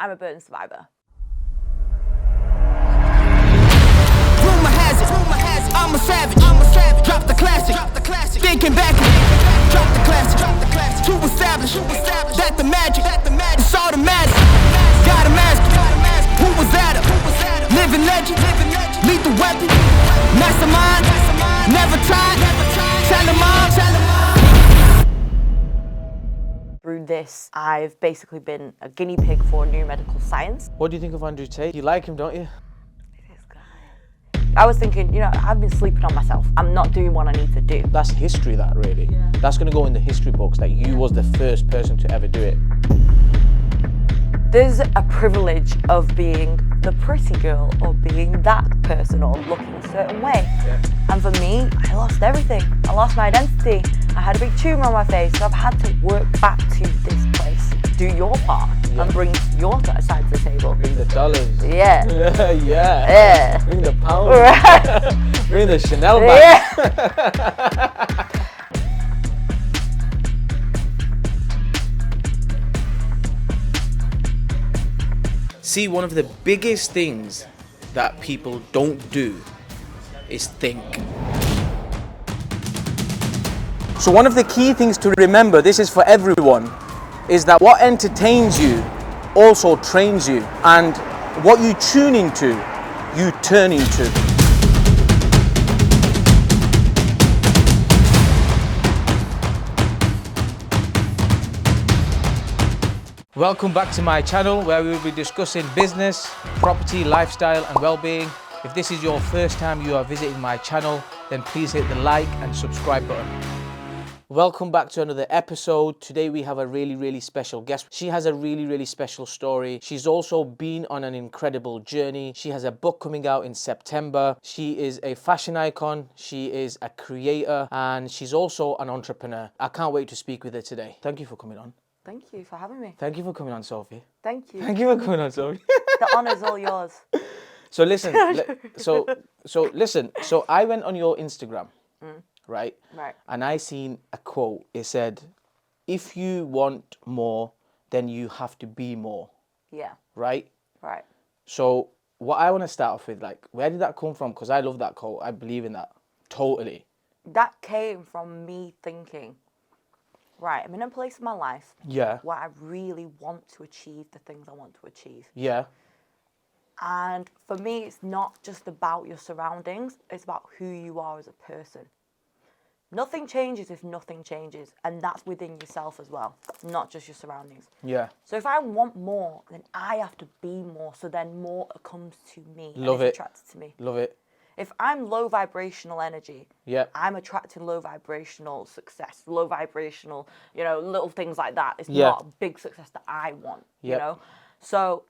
I'm a burn survivor. Rumor has it, I'm a savage, drop the classic, thinking back, drop the classic, to establish that the magic, it's automatic, got a mask, who was that, living legend, lethal weapon, mastermind, never tired, tell them all. Through this, I've basically been a guinea pig for new medical science. What do you think of Andrew Tate? You like him, don't you? This guy. I was thinking, I've been sleeping on myself. I'm not doing what I need to do. That's history, that really. Yeah. That's going to go in the history books that you was the first person to ever do it. There's a privilege of being the pretty girl or being that person or looking a certain way. Yeah. And for me, I lost everything. I lost my identity. I had a big tumor on my face, so I've had to work back to this place. Do your part and bring your side to the table. Bring the dollars. Yeah. Yeah. Bring the pounds. Bring the Chanel bag. Yeah. See, one of the biggest things that people don't do is think. So one of the key things to remember, this is for everyone, is that what entertains you also trains you, and what you tune into, you turn into. Welcome back to my channel, where we will be discussing business, property, lifestyle and well-being. If this is your first time you are visiting my channel, then please hit the like and subscribe button. Welcome back to another episode. Today we have a really special guest. She has a really special story. She's also been on an incredible journey. She has a book coming out in September. She is a fashion icon. She is a creator, and she's also an entrepreneur. I can't wait to speak with her today. Thank you for coming on. Thank you for having me. Thank you for coming on, Sophie. Thank you. Thank you for coming on, Sophie. The honour's all yours. So listen, so I went on your Instagram, right? Right. And I seen a quote. It said, "If you want more, then you have to be more." Yeah. Right? Right. So what I want to start off with, like, where did that come from? Because I love that quote. I believe in that. Totally. That came from me thinking, right, I'm in a place in my life where I really want to achieve the things I want to achieve. Yeah. And for me, it's not just about your surroundings, it's about who you are as a person. Nothing changes if nothing changes, and that's within yourself as well, not just your surroundings. Yeah. So if I want more, then I have to be more, so then more comes to me. Love and it. It's attracted to me. Love it. If I'm low vibrational energy, I'm attracting low vibrational success, low vibrational, little things like that. It's not a big success that I want, you know? So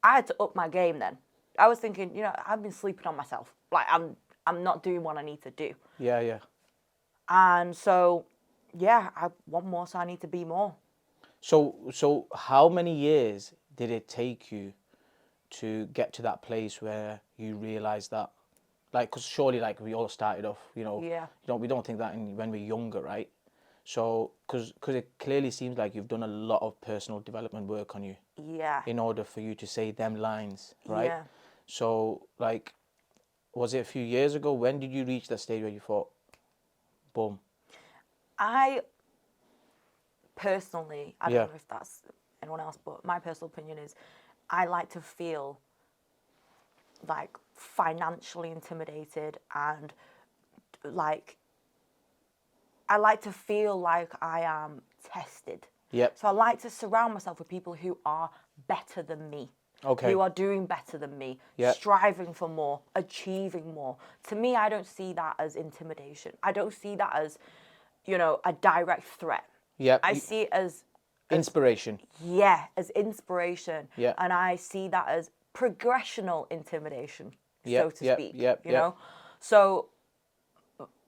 I had to up my game then. I was thinking, I've been sleeping on myself. Like, I'm not doing what I need to do. Yeah. And so, I want more, so I need to be more. So how many years did it take you to get to that place where you realized that? Like, because surely, like, we all started off, we don't think that when we're younger, right? So, because it clearly seems like you've done a lot of personal development work on you. Yeah. In order for you to say them lines, right? Yeah. So, like, was it a few years ago? When did you reach that stage where you thought, boom? I personally, I don't know if that's anyone else, but my personal opinion is I like to feel like financially intimidated, and like I like to feel like I am tested. Yep. So I like to surround myself with people who are better than me. Okay. Who are doing better than me, striving for more, achieving more. To me, I don't see that as intimidation. I don't see that as, a direct threat. Yeah. I see it as inspiration. As inspiration. Yeah. And I see that as progressional intimidation, so to speak. You know? So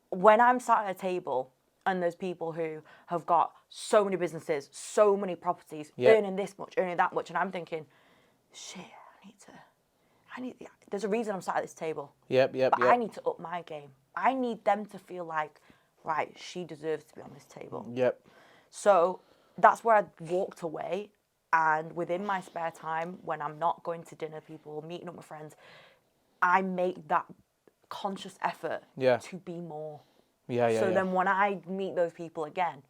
when I'm sat at a table and there's people who have got so many businesses, so many properties, earning this much, earning that much, and I'm thinking, shit, there's a reason I'm sat at this table. But I need to up my game. I need them to feel like, right, she deserves to be on this table. Yep. So that's where I walked away And within my spare time, when I'm not going to dinner, people meeting up with friends, I make that conscious effort to be more. So then when I meet those people again,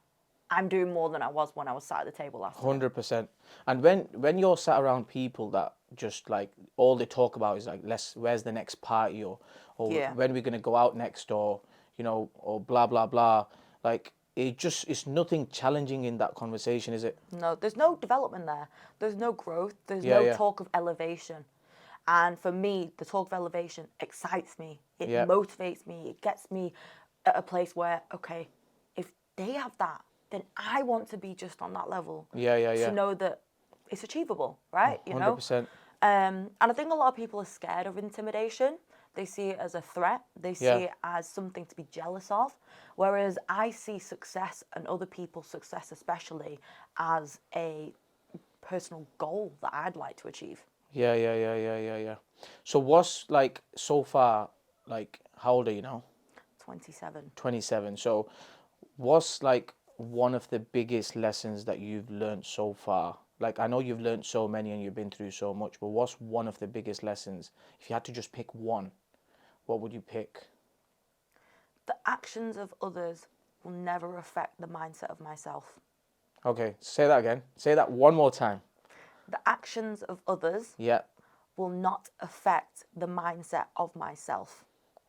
I'm doing more than I was when I was sat at the table last time. 100%. And when you're sat around people that just like all they talk about is like, where's the next party, or when we're gonna go out next, or or blah blah blah, like it's nothing challenging in that conversation, is it? No, there's no development there. There's no growth. There's no talk of elevation. And for me, the talk of elevation excites me. It motivates me. It gets me at a place where, okay, if they have that, then I want to be just on that level. To know that it's achievable, right? 100%. And I think a lot of people are scared of intimidation. They see it as a threat. They see it as something to be jealous of. Whereas I see success, and other people's success especially, as a personal goal that I'd like to achieve. Yeah. So what's like so far, like how old are you now? 27. 27. So what's like one of the biggest lessons that you've learned so far? Like, I know you've learned so many and you've been through so much, but what's one of the biggest lessons? If you had to just pick one, what would you pick? The actions of others will never affect the mindset of myself. Okay, say that again. Say that one more time. The actions of others will not affect the mindset of myself.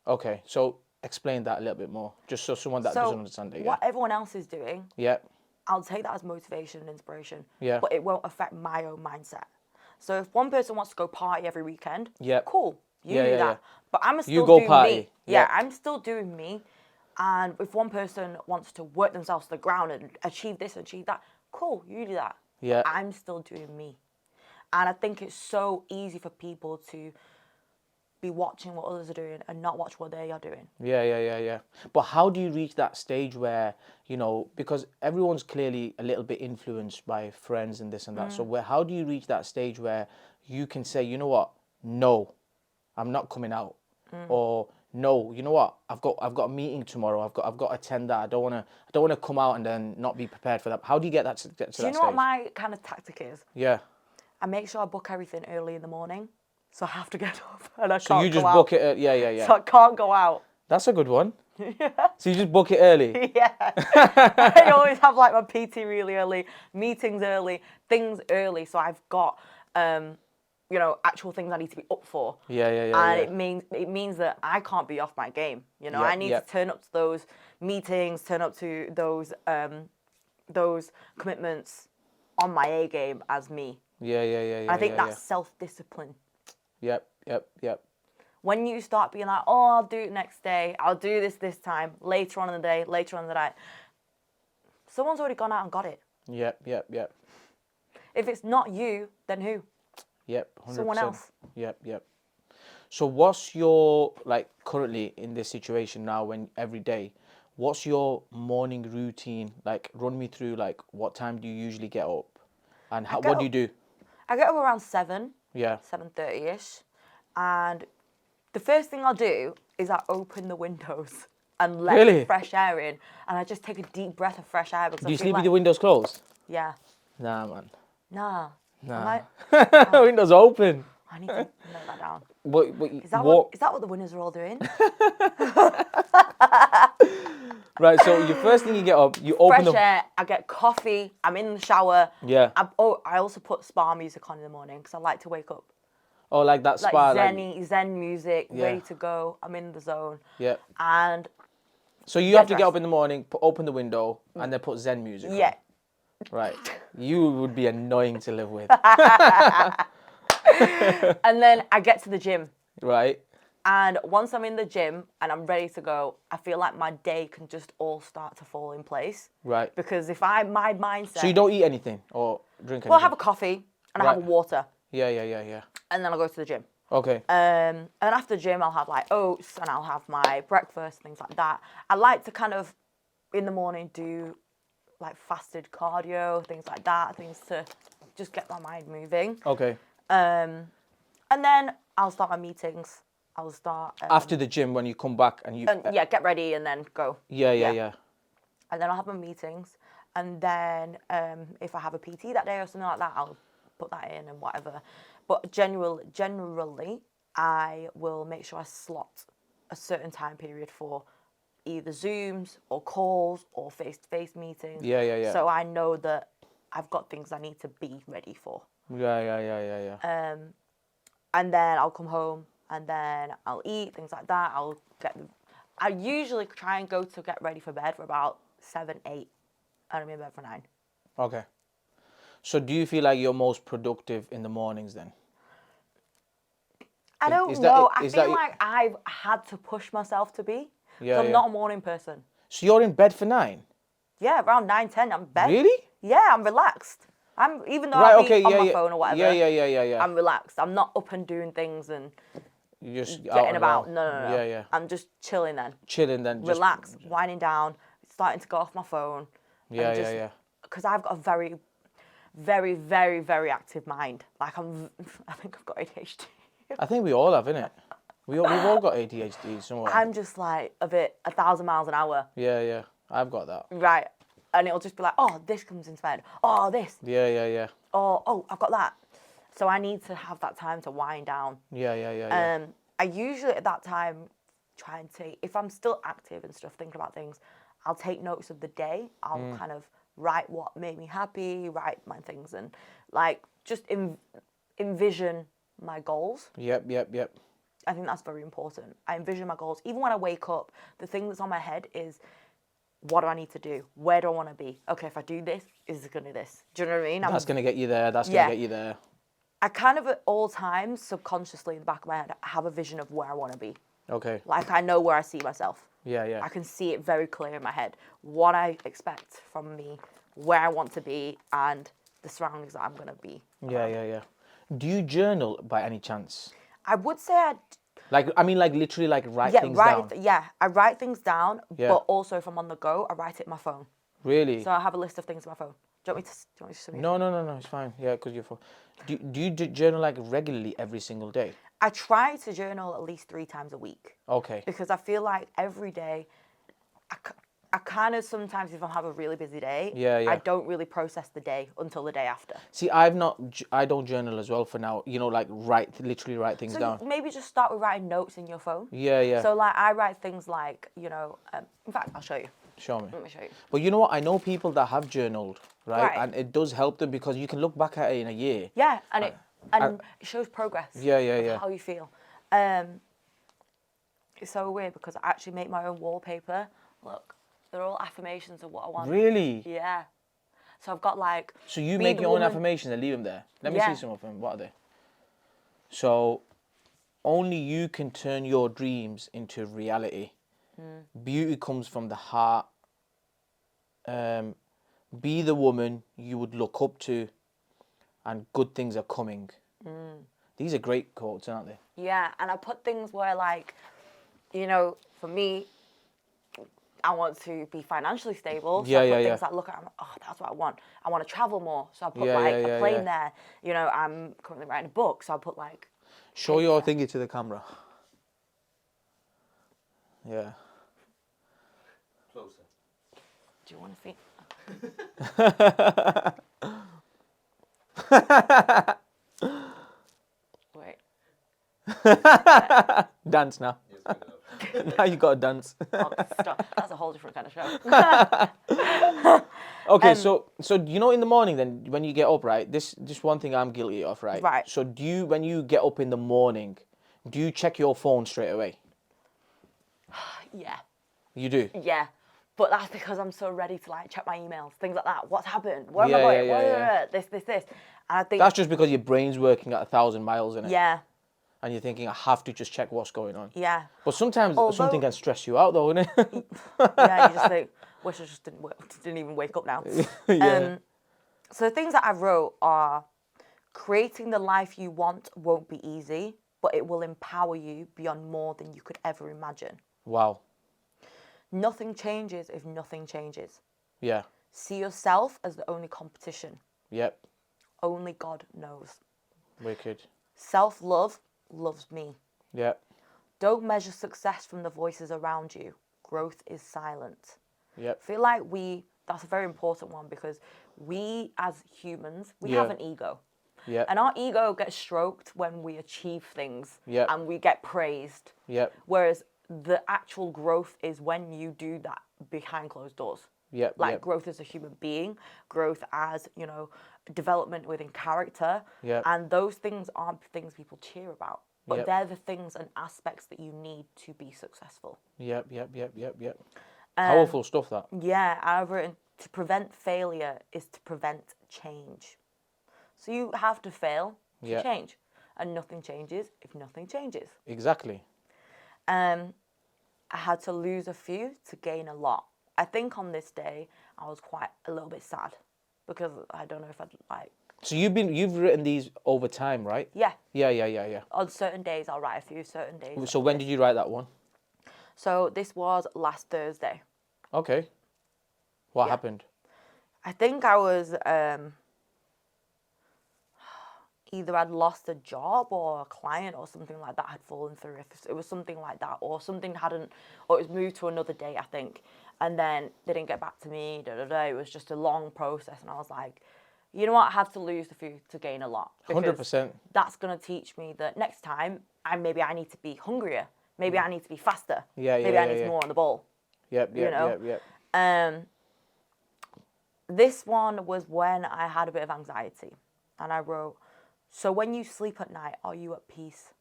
Okay, so explain that a little bit more, just so someone that doesn't understand it. What everyone else is doing, I'll take that as motivation and inspiration, but it won't affect my own mindset. So if one person wants to go party every weekend, cool, you do that. But I'm still doing me. I'm still doing me. And if one person wants to work themselves to the ground and achieve this and achieve that, cool, you do that. I'm still doing me. And I think it's so easy for people to be watching what others are doing and not watch what they are doing. Yeah. But how do you reach that stage where, because everyone's clearly a little bit influenced by friends and this and that. So how do you reach that stage where you can say, you know what, no, I'm not coming out, or no, you know what, I've got a meeting tomorrow. I've got to attend that. I don't want to come out and then not be prepared for that. How do you get that to that stage? Do you know what my kind of tactic is? Yeah. I make sure I book everything early in the morning, so I have to get up and I can't So you just go book out. it. Yeah. So I can't go out. That's a good one. So you just book it early. I always have like my PT really early, meetings early, things early. So I've got, actual things I need to be up for. And it means that I can't be off my game. I need to turn up to those meetings, turn up to those commitments on my A game as me. I think that's self-discipline. Yep. When you start being like, oh, I'll do it next day, I'll do this time, later on in the day, later on in the night, someone's already gone out and got it. Yep. If it's not you, then who? Yep, 100%. Someone else. Yep. So what's your, like, currently in this situation now, when every day, what's your morning routine? Like, run me through, like, what time do you usually get up? And what do you do? I get up around 7. 7:30ish. And the first thing I'll do is I open the windows and let fresh air in. And I just take a deep breath of fresh air. Do you sleep with the windows closed? Yeah. Nah, man. Nah. Windows open. I need to note that down. Is that what the winners are all doing? Right, so your first thing you get up, you open fresh air, I get coffee, I'm in the shower. Yeah. I also put spa music on in the morning because I like to wake up. Oh, like that spa? Like zen music, ready to go. I'm in the zone. Yeah. And so you have to get up in the morning, open the window, and then put zen music on. Right. You would be annoying to live with. And then I get to the gym. Right. And once I'm in the gym and I'm ready to go, I feel like my day can just all start to fall in place. Right. Because if my mindset... So you don't eat anything or drink anything? Well, I have a coffee and I have a water. Yeah. And then I'll go to the gym. Okay. And after the gym, I'll have like oats and I'll have my breakfast, things like that. I like to kind of, in the morning, do like fasted cardio, things like that, things to just get my mind moving. Okay. And then I'll start my meetings. I'll start... after the gym, when you come back and you... get ready and then go. Yeah. And then I'll have my meetings. And then if I have a PT that day or something like that, I'll put that in and whatever. But generally, I will make sure I slot a certain time period for either Zooms or calls or face-to-face meetings. Yeah. So I know that I've got things I need to be ready for. Yeah. And then I'll come home and then I'll eat, things like that. I usually try and go to get ready for bed for about 7, 8. And I'm in bed for 9. Okay. So do you feel like you're most productive in the mornings then? I don't know. I feel like I've had to push myself to be. Yeah, I'm not a morning person. So you're in bed for 9? Yeah, around 9, 10, I'm in bed. Really? Yeah, I'm relaxed. Even though I'll be on my phone or whatever. Yeah. I'm relaxed. I'm not up and doing things and You're just getting about. No. Yeah. I'm just chilling then. Relaxed, winding down, starting to go off my phone. Yeah. Because I've got a very, very, very, very active mind. Like I think I've got ADHD. I think we all have, innit? We've all got ADHD somewhere. I'm just like a bit 1,000 miles an hour. Yeah. I've got that. Right. And it'll just be like, oh, this comes into my head. Oh, this. Yeah. Oh, I've got that. So I need to have that time to wind down. Yeah. I usually at that time try and take, if I'm still active and stuff, thinking about things, I'll take notes of the day. I'll kind of write what made me happy, write my things, and like just envision my goals. Yep. I think that's very important. I envision my goals. Even when I wake up, the thing that's on my head is, what do I need to do? Where do I want to be? Okay, if I do this, is it going to do this? Do you know what I mean? That's going to get you there. That's going to get you there. I kind of at all times, subconsciously in the back of my head, have a vision of where I want to be. Okay. Like I know where I see myself. Yeah. I can see it very clear in my head. What I expect from me, where I want to be, and the surroundings that I'm going to be. Yeah. Do you journal by any chance? I would say literally write things down. I write things down, Yeah. but also if I'm on the go, I write it in my phone. Really? So I have a list of things in my phone. Do you want me to show you? No, it's fine. Yeah, because you're fine. Do you journal regularly every single day? I try to journal at least 3 times a week. Okay. Because I feel like every day, I kind of sometimes, if I have a really busy day, I don't really process the day until the day after. See, I don't journal as well for now. Literally write things down. Maybe just start with writing notes in your phone. Yeah. So I write things like, in fact, I'll show you. Show me. Let me show you. But you know what? I know people that have journaled, right? And it does help them because you can look back at it in a year. Yeah, and it shows progress. Yeah. How you feel. It's so weird because I actually make my own wallpaper. Look, they're all affirmations of what I want. Really? Yeah. So I've got like. So you make your own affirmations and leave them there. Let me see some of them. What are they? So, only you can turn your dreams into reality. Beauty comes from the heart. Be the woman you would look up to, and good things are coming. These are great quotes, aren't they? Yeah, and I put things where for me, I want to be financially stable. So I put things like, look, that's what I want. I want to travel more. So I put a plane there. I'm currently writing a book. So I put Show your thingy to the camera. Yeah. Closer. Do you want to see? Wait. Dance now. Now you got to dance. Stop. That's a whole different kind of show. Okay, so in the morning then, when you get up, right? This one thing I'm guilty of, right? Right. So when you get up in the morning, do you check your phone straight away? Yeah. You do? Yeah. But that's because I'm so ready to check my emails, things like that. What's happened? Where am I going? This. And I think that's just because your brain's working at 1,000 miles, isn't it? Yeah. And you're thinking, I have to just check what's going on. Yeah. But sometimes something can stress you out, though, isn't it? Yeah, you just think, wish I just didn't even wake up now. Yeah. So the things that I wrote are, creating the life you want won't be easy, but it will empower you beyond more than you could ever imagine. Wow. Nothing changes if nothing changes. Yeah. See yourself as the only competition. Yep. Only God knows. Wicked. Self-love loves me. Yep. Don't measure success from the voices around you. Growth is silent. Yep. I feel like that's a very important one because we as humans, we have an ego. Yeah. And our ego gets stroked when we achieve things. Yeah. And we get praised. Yeah. Whereas the actual growth is when you do that behind closed doors. Yeah. Like growth as a human being, growth as, development within character. Yeah. And those things aren't things people cheer about. But Yep. they're the things and aspects that you need to be successful. Yep. Powerful stuff, that. Yeah, I've written, to prevent failure is to prevent change. So you have to fail to change. And nothing changes if nothing changes. Exactly. I had to lose a few to gain a lot. I think on this day, I was quite a little bit sad. Because I don't know if I'd like... So you've written these over time, right? Yeah. Yeah. On certain days, I'll write a few, certain days. So when did you write that one? So this was last Thursday. Okay. What happened? I think I was... either I'd lost a job or a client or something like that had fallen through. If it was something like that, or something hadn't, or it was moved to another day, I think. And then they didn't get back to me, It was just a long process. And I was like, you know what? I have to lose a few to gain a lot. 100%. That's going to teach me that next time, maybe I need to be hungrier. Maybe I need to be faster. Maybe I need to be more on the ball. Yep. This one was when I had a bit of anxiety. And I wrote, so when you sleep at night, are you at peace?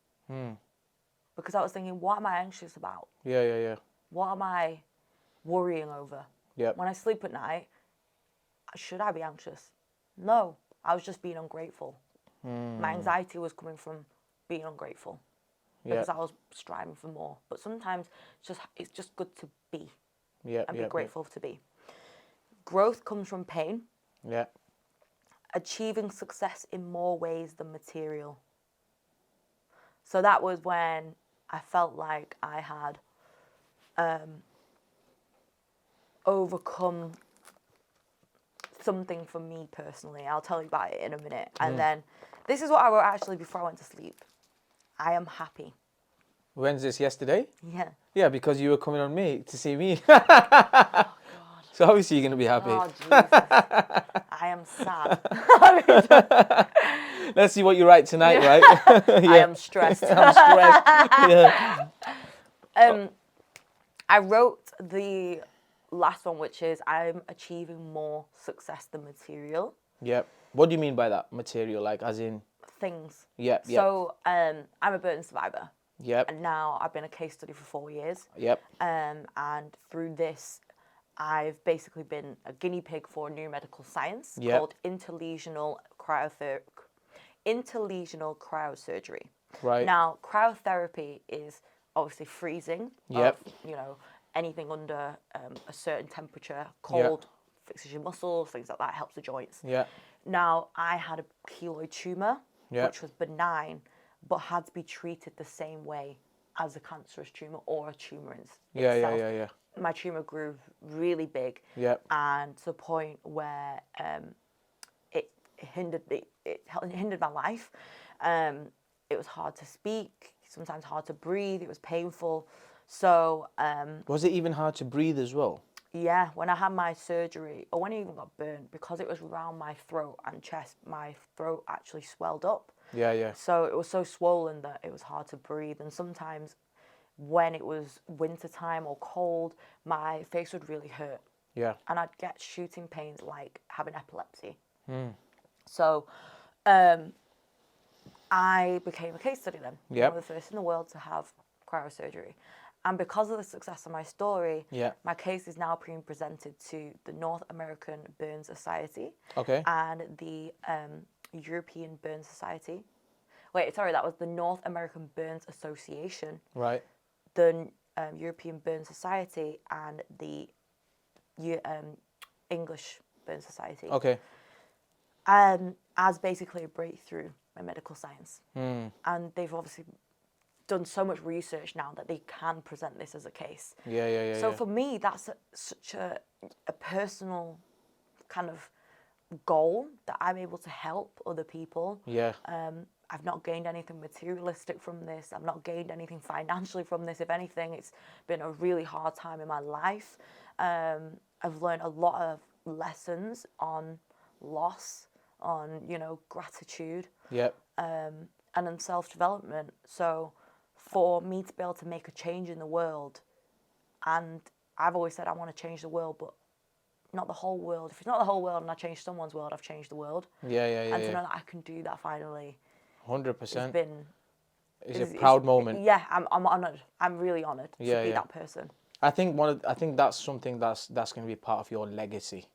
Because I was thinking, what am I anxious about? Yeah. What am I worrying over? Yep. When I sleep at night, should I be anxious? No, I was just being ungrateful. My anxiety was coming from being ungrateful. Because I was striving for more. But sometimes it's just good to be. And be grateful to be. Growth comes from pain. Yeah. Achieving success in more ways than material. So that was when I felt like I had overcome something for me personally. I'll tell you about it in a minute. And then this is what I wrote actually before I went to sleep. I am happy. When's this, yesterday? Yeah. Yeah, because you were coming on me to see me. Oh, God. So obviously you're going to be happy. Oh, Jesus. I am sad. Let's see what you write tonight, right? I am stressed. I'm stressed. Yeah. I wrote the last one, which is I'm achieving more success than material. Yep. What do you mean by that? Material, like as in? Things. Yep. So I'm a burn survivor. Yep. And now I've been a case study for 4 years. Yep. And through this, I've basically been a guinea pig for new medical science called interlesional cryosurgery. Right. Now, cryotherapy is obviously freezing of, anything under a certain temperature. Cold fixes your muscles, things like that, helps the joints. Yeah. Now, I had a keloid tumour, Yeah. which was benign, but had to be treated the same way as a cancerous tumour or a tumour itself. Yeah. My tumour grew really big, and to the point where it hindered me. It hindered my life. It was hard to speak, sometimes hard to breathe. It was painful. So was it even hard to breathe as well? Yeah, when I had my surgery, or when I even got burned, because it was around my throat and chest, my throat actually swelled up. Yeah. So it was so swollen that it was hard to breathe. And sometimes when it was winter time or cold, my face would really hurt. Yeah. And I'd get shooting pains like having epilepsy. Mm. So I became a case study then. Yep. One of the first in the world to have cryosurgery. And because of the success of my story, my case is now being presented to the North American Burn Society and the European Burn Society. Wait, sorry, that was the North American Burns Association. Right. The European Burn Society and the English Burn Society. Okay. As basically a breakthrough in medical science. And they've obviously done so much research now that they can present this as a case. Yeah. So for me, that's such a personal kind of goal that I'm able to help other people. Yeah. I've not gained anything materialistic from this. I've not gained anything financially from this. If anything, it's been a really hard time in my life. I've learned a lot of lessons on loss, on, you know, gratitude. Yep. And then self-development. So for me to be able to make a change in the world, and I've always said I want to change the world, but not the whole world. If it's not the whole world and I change someone's world, I've changed the world. Yeah. And to know that I can do that finally. 100%. It's a It's proud moment. Yeah, I'm honoured. I'm really honoured to be that person. I think that's something that's going to be part of your legacy.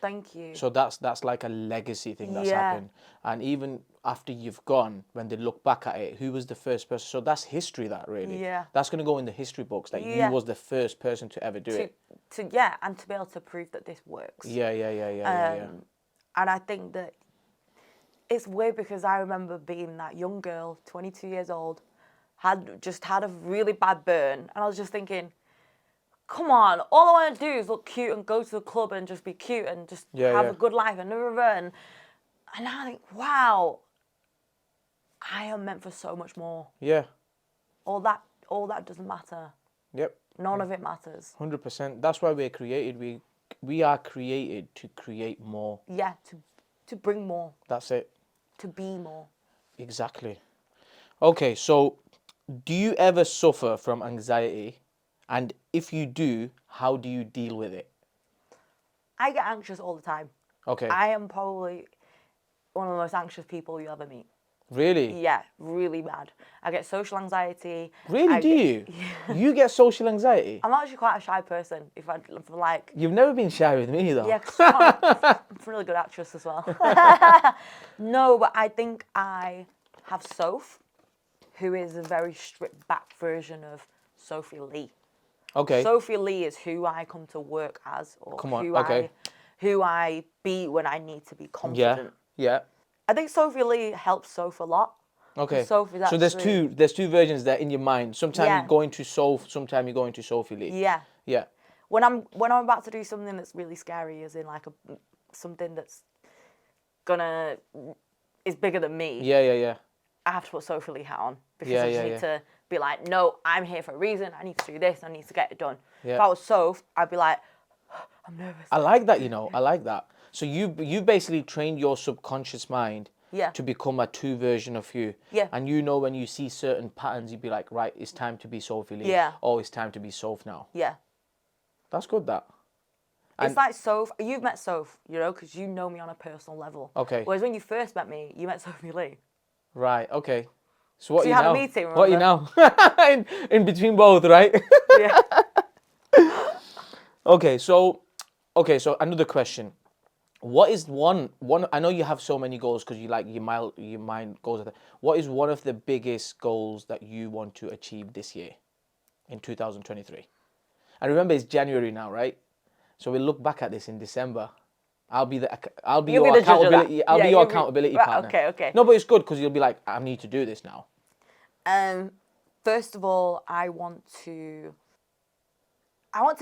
Thank you. So that's like a legacy thing that's happened. And even after you've gone, when they look back at it, who was the first person? So that's history, that really. Yeah. That's going to go in the history books, that you was the first person to ever do it. And to be able to prove that this works. Yeah. And I think that it's weird because I remember being that young girl, 22 years old, had a really bad burn. And I was just thinking, come on, all I want to do is look cute and go to the club and just be cute and just have a good life and and now I think, wow, I am meant for so much more. Yeah. All that doesn't matter. Yep. None of it matters. 100%. That's why we're created. We are created to create more. Yeah, to bring more. That's it. To be more. Exactly. Okay, so do you ever suffer from anxiety? And if you do, how do you deal with it? I get anxious all the time. Okay. I am probably one of the most anxious people you'll ever meet. Really? Yeah, really bad. I get social anxiety. Really, do you? Yeah. You get social anxiety? I'm actually quite a shy person. If like... You've never been shy with me, though. Yeah, because I'm a really good actress as well. No, but I think I have Soph, who is a very stripped back version of Sophie Lee. Okay. Sophie Lee is who I come to work as, or who I be when I need to be confident. Yeah. I think Sophie Lee helps Soph a lot. Okay. So there's two versions there in your mind. Sometimes you're going to Soph, sometimes you're going to Sophie Lee. Yeah. Yeah. When I'm about to do something that's really scary, as in like something that's is bigger than me. Yeah. I have to put Sophie Lee hat on because I just need to be like, no, I'm here for a reason. I need to do this. I need to get it done. Yeah. If I was Soph, I'd be like, I'm nervous. I like that, I like that. So you basically trained your subconscious mind to become a two version of you. Yeah. And when you see certain patterns, you'd be like, right, it's time to be Sophie Lee. Yeah. Or it's time to be Soph now. Yeah. That's good, that. It's like Soph. You've met Soph, because you know me on a personal level. Okay. Whereas when you first met me, you met Sophie Lee. Right, okay. So what you are you had now? a meeting, remember? What are you now? in between both, right? Yeah. Okay, so another question. What is one I know you have so many goals because your mind goes. What is one of the biggest goals that you want to achieve this year in 2023? And remember, it's January now, right? So we'll look back at this in December. I'll be your accountability. I'll be your accountability partner. Okay. No, but it's good because you'll be like, I need to do this now. First of all, I want to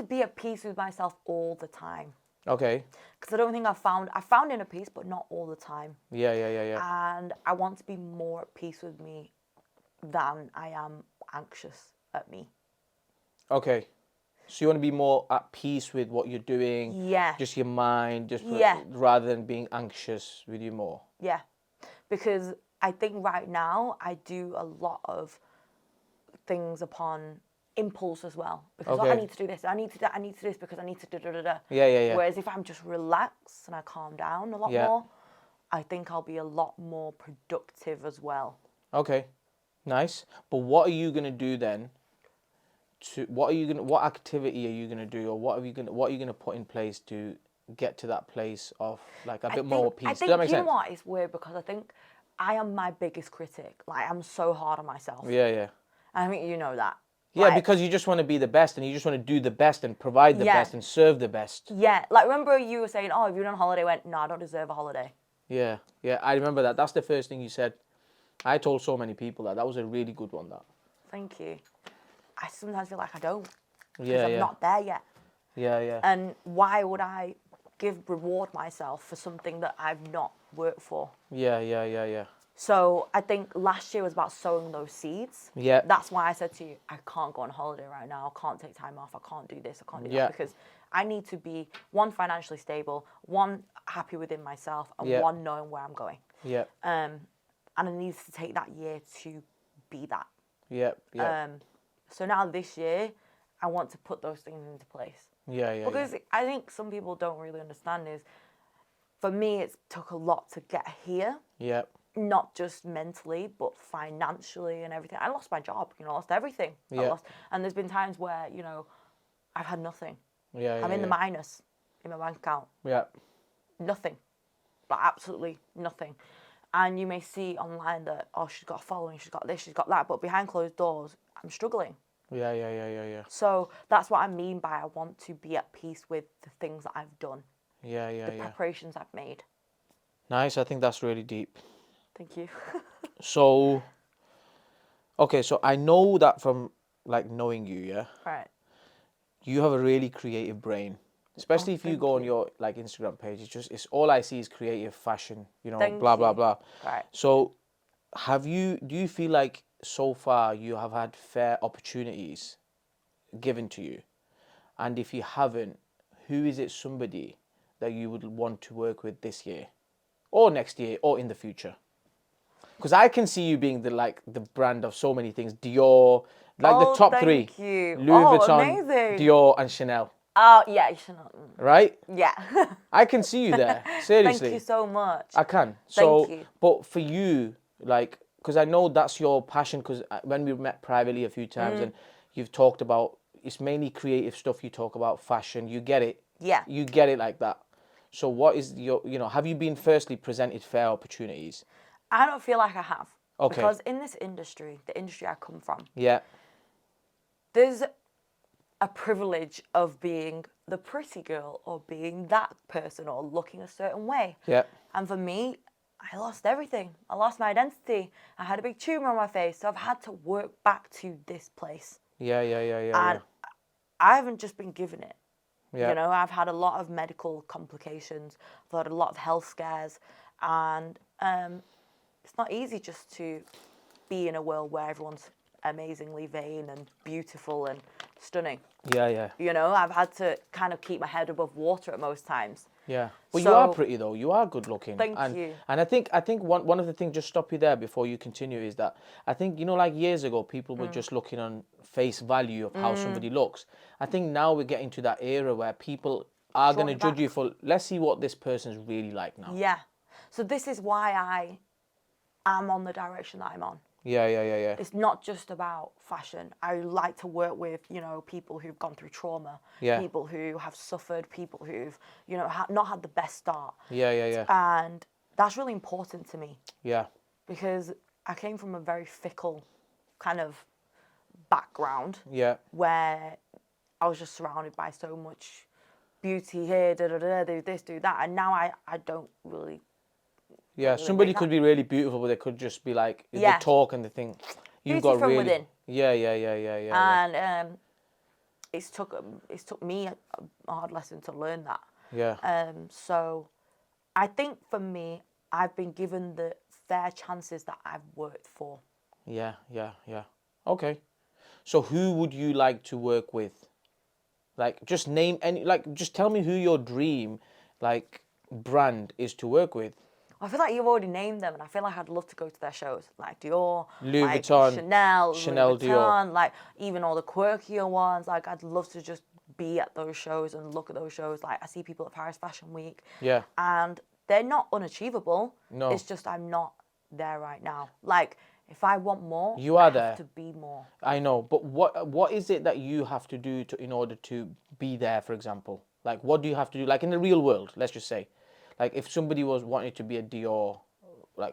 be at peace with myself all the time. Okay. Because I don't think I found inner peace, but not all the time. Yeah. And I want to be more at peace with me than I am anxious at me. Okay. So you want to be more at peace with what you're doing? Yeah. Just your mind, rather than being anxious with you more? Yeah. Because I think right now I do a lot of things upon impulse as well. Because I need to do this, I need to do this because I need to da-da-da-da. Yeah. Whereas if I'm just relaxed and I calm down a lot more, I think I'll be a lot more productive as well. Okay. Nice. But what are you going to do then? What activity are you gonna do, or what are you gonna put in place to get to that place of like a bit more peace? Does that make sense? You know what? It's weird because I think I am my biggest critic. Like I'm so hard on myself. Yeah. And I think you know that. Yeah, because you just want to be the best, and you just want to do the best and provide the best and serve the best. Yeah. Like remember you were saying, "Oh, if you're on holiday," I went, "No, I don't deserve a holiday." Yeah. I remember that. That's the first thing you said. I told so many people that was a really good one. That. Thank you. I sometimes feel like I don't. Yeah. I'm not there yet. Yeah. And why would I reward myself for something that I've not worked for? Yeah. So I think last year was about sowing those seeds. Yeah. That's why I said to you, I can't go on holiday right now. I can't take time off. I can't do this. I can't do that because I need to be, one, financially stable, one, happy within myself, and one, knowing where I'm going. Yeah. And I need to take that year to be that. Yeah. Yeah. So now this year, I want to put those things into place. Yeah. Because I think some people don't really understand is, for me, it took a lot to get here. Yeah. Not just mentally, but financially and everything. I lost my job, I lost everything. Yeah. And there's been times where, I've had nothing. Yeah. I'm in the minus in my bank account. Yeah. Nothing. But absolutely nothing. And you may see online that, oh, she's got a following, she's got this, she's got that. But behind closed doors, I'm struggling. Yeah. So that's what I mean by I want to be at peace with the things that I've done. The preparations I've made. Nice. I think that's really deep. Thank you. So, okay, so I know that from like knowing you, yeah? Right. You have a really creative brain. Especially if you go on your like Instagram page, it's all I see is creative fashion, blah blah blah. Right. So do you feel like so far you have had fair opportunities given to you? And if you haven't, who is it somebody that you would want to work with this year or next year or in the future? Because I can see you being the brand of so many things. Dior, the top three. You. Louis Vuitton, amazing. Dior and Chanel. Oh, yeah, Chanel. Right? Yeah. I can see you there. Seriously. Thank you so much. I can. Thank you. But for you, because I know that's your passion, because when we met privately a few times and you've talked about, it's mainly creative stuff, you talk about fashion, you get it. Yeah. You get it like that. So what is your, have you been firstly presented fair opportunities? I don't feel like I have. Okay. Because in this industry, the industry I come from, yeah, there's a privilege of being the pretty girl or being that person or looking a certain way. Yeah. And for me, I lost everything. I lost my identity. I had a big tumor on my face. So I've had to work back to this place. Yeah. And I haven't just been given it. Yeah. I've had a lot of medical complications. I've had a lot of health scares. And it's not easy just to be in a world where everyone's amazingly vain and beautiful and stunning. Yeah. I've had to kind of keep my head above water at most times. Yeah. Well, you are pretty though. You are good looking. Thank you. And I think one of the things, just stop you there before you continue, is that I think, like years ago, people were just looking on face value of how somebody looks. I think now we're getting to that era where people are going to judge you for, let's see what this person's really like now. Yeah. So this is why I am on the direction that I'm on. Yeah. It's not just about fashion. I like to work with, people who've gone through trauma, people who have suffered, people who've, not had the best start. Yeah. And that's really important to me. Yeah. Because I came from a very fickle kind of background. Yeah. Where I was just surrounded by so much beauty here, do this, do that. And now I don't really. Yeah, somebody could be really beautiful, but they could just be like, they talk and they think, you've got really... within. Yeah. And it's took me a hard lesson to learn that. Yeah. So I think for me, I've been given the fair chances that I've worked for. Yeah. Okay. So who would you like to work with? Just name any, just tell me who your dream, brand is to work with. I feel like you've already named them, and I feel like I'd love to go to their shows, like Dior, Louis Vuitton, Chanel, Louis Vuitton, Dior. Even all the quirkier ones. I'd love to just be at those shows and look at those shows. I see people at Paris Fashion Week. Yeah. And they're not unachievable. No. It's just I'm not there right now. If I want more, you are I there. have to be more. I know, but what is it that you have to do in order to be there, for example? What do you have to do, in the real world, let's just say? If somebody was wanting to be a Dior,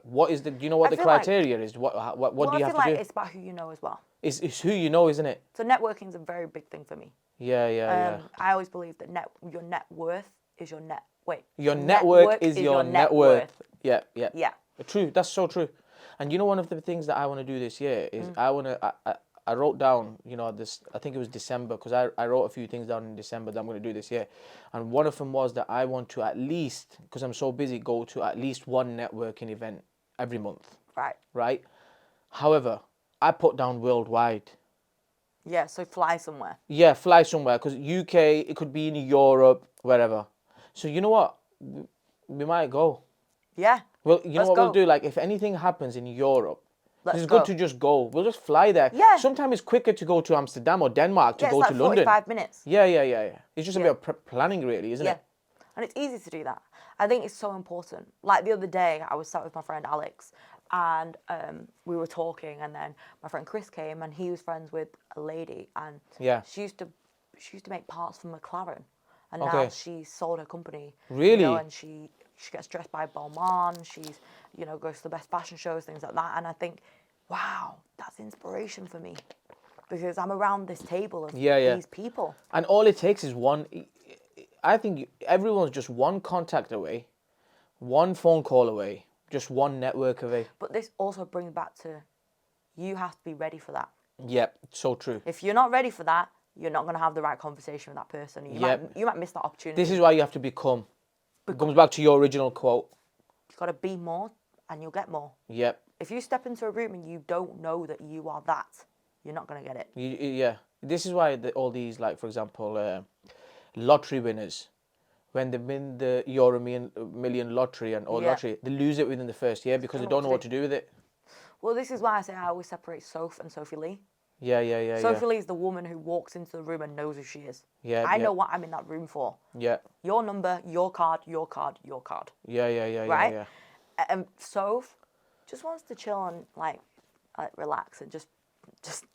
what is do you know what the criteria is? What do you have to do? I feel like it's about who you know as well. It's who you know, isn't it? So networking is a very big thing for me. Yeah. I always believe that your net worth is your net. Your network is your net worth. Yeah. Yeah. True. That's so true. And one of the things that I want to do this year is I wrote down, this, I think it was December, because I wrote a few things down in December that I'm going to do this year. And one of them was that I want to at least, because I'm so busy, go to at least one networking event every month. Right. Right? However, I put down worldwide. Yeah, so fly somewhere. Yeah, fly somewhere, because UK, it could be in Europe, wherever. So you know what? We might go. Yeah. Well, you know Let's what we'll go. do? Like, if anything happens in Europe, Let's it's go. good to just go. We'll just fly there. Yeah. Sometimes it's quicker to go to Amsterdam or Denmark to Yeah, go it's to like London. 45 minutes. Yeah. It's just a bit of planning, really, isn't Yeah. it? And it's easy to do that. I think it's so important. Like the other day, I was sat with my friend Alex, and we were talking, and then my friend Chris came, and he was friends with a lady, and she used to make parts for McLaren, and now she sold her company. Really? You know, and she gets dressed by Balmain. She's, you know, goes to the best fashion shows, things like that. And I think, wow, that's inspiration for me, because I'm around this table of these people. And all it takes is one. I think everyone's just one contact away, one phone call away, just one network away. But this also brings back to, you have to be ready for that. Yep, so true. If you're not ready for that, you're not going to have the right conversation with that person. You might miss that opportunity. This is why you have to become. It comes back to your original quote. You've got to be more, and you'll get more. Yep. If you step into a room and you don't know that you are that, you're not going to get it. Yeah. This is why all these, like, for example, lottery winners, when they win the Euro Million lottery and lottery, they lose it within the first year because they don't know what to do with it. Well, this is why I say I always separate Soph and Sophie Lee. Yeah. Sophie Lee is the woman who walks into the room and knows who she is. Yeah. I know what I'm in that room for. Yeah. Your number, your card, your card, your card. Yeah. Right? Yeah. And Soph just wants to chill and like relax and just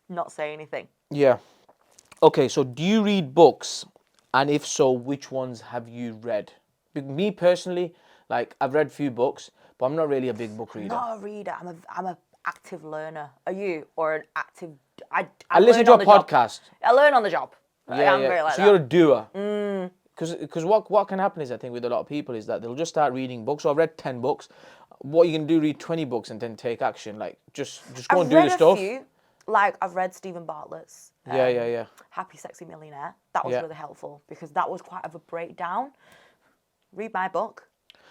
not say anything. Yeah. Okay, so do you read books? And if so, which ones have you read? Me personally, like, I've read a few books, but I'm not really a big book reader. Not a reader. I'm a active learner. Are you? Or an active... I listen to a podcast. I learn on the job. Yeah. I'm very like so that. you're a doer. Because what can happen is, I think, with a lot of people is that they'll just start reading books. So I've read 10 books. What you can do, read 20 books and then take action. Like, just go and do the stuff. I've read a few. Like, I've read Stephen Bartlett's Happy Sexy Millionaire. That was really helpful because that was quite of a breakdown. Read my book.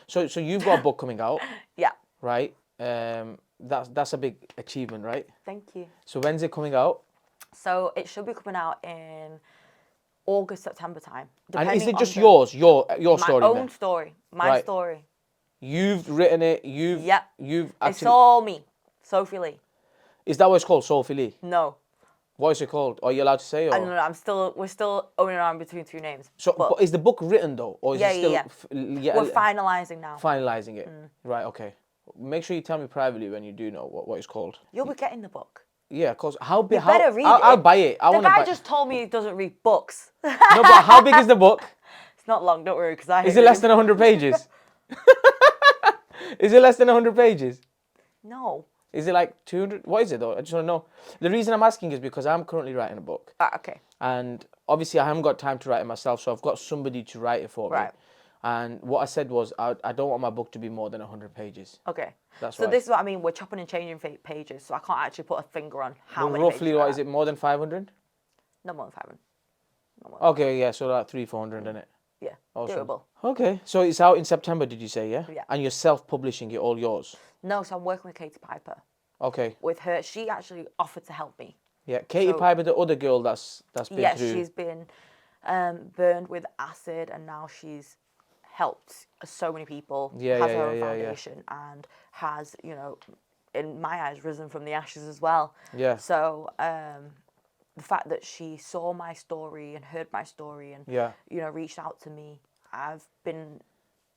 So you've got a book coming out. Yeah. Right? That's a big achievement, right? Thank you. So when's it coming out? So it should be coming out in August, September time. And is it just yours? Your story? My own story. My story. You've written it. You've actually... It's all me. Sophie Lee. Is that what it's called, Sophie Lee? No. What is it called? Are you allowed to say? Or? I don't know. We're still owning around between two names. So, but is the book written though, or is it still? We're finalising now. Finalising it. Right. Okay. Make sure you tell me privately when you do know what it's called. You'll be getting the book. Yeah, of course. How big? You better read it. I'll buy it. The guy just told me he doesn't read books. No, but how big is the book? It's not long. Don't worry, because I. Is it less than 100 pages? Is it less than 100 pages? No. Is it like 200? What is it though? I just want to know. The reason I'm asking is because I'm currently writing a book. Okay. And obviously I haven't got time to write it myself, so I've got somebody to write it for me. And what I said was I don't want my book to be more than 100 pages. Okay. That's right. So this is what I mean. We're chopping and changing pages, so I can't actually put a finger on how many roughly, pages. what is it? More than 500? No more than 500. Okay, yeah, so like 300-400, isn't it? Yeah, awesome. Doable. Okay, so it's out in September, did you say, yeah? Yeah. And you're self-publishing it, all yours? No, so I'm working with Katie Piper. Okay. With her, she actually offered to help me. Yeah, Katie Piper, the other girl that's been through... Yeah, she's been burned with acid, and now she's helped so many people, has her own foundation, and has, you know, in my eyes, risen from the ashes as well. Yeah. So the fact that she saw my story and heard my story and, you know, reached out to me, I've been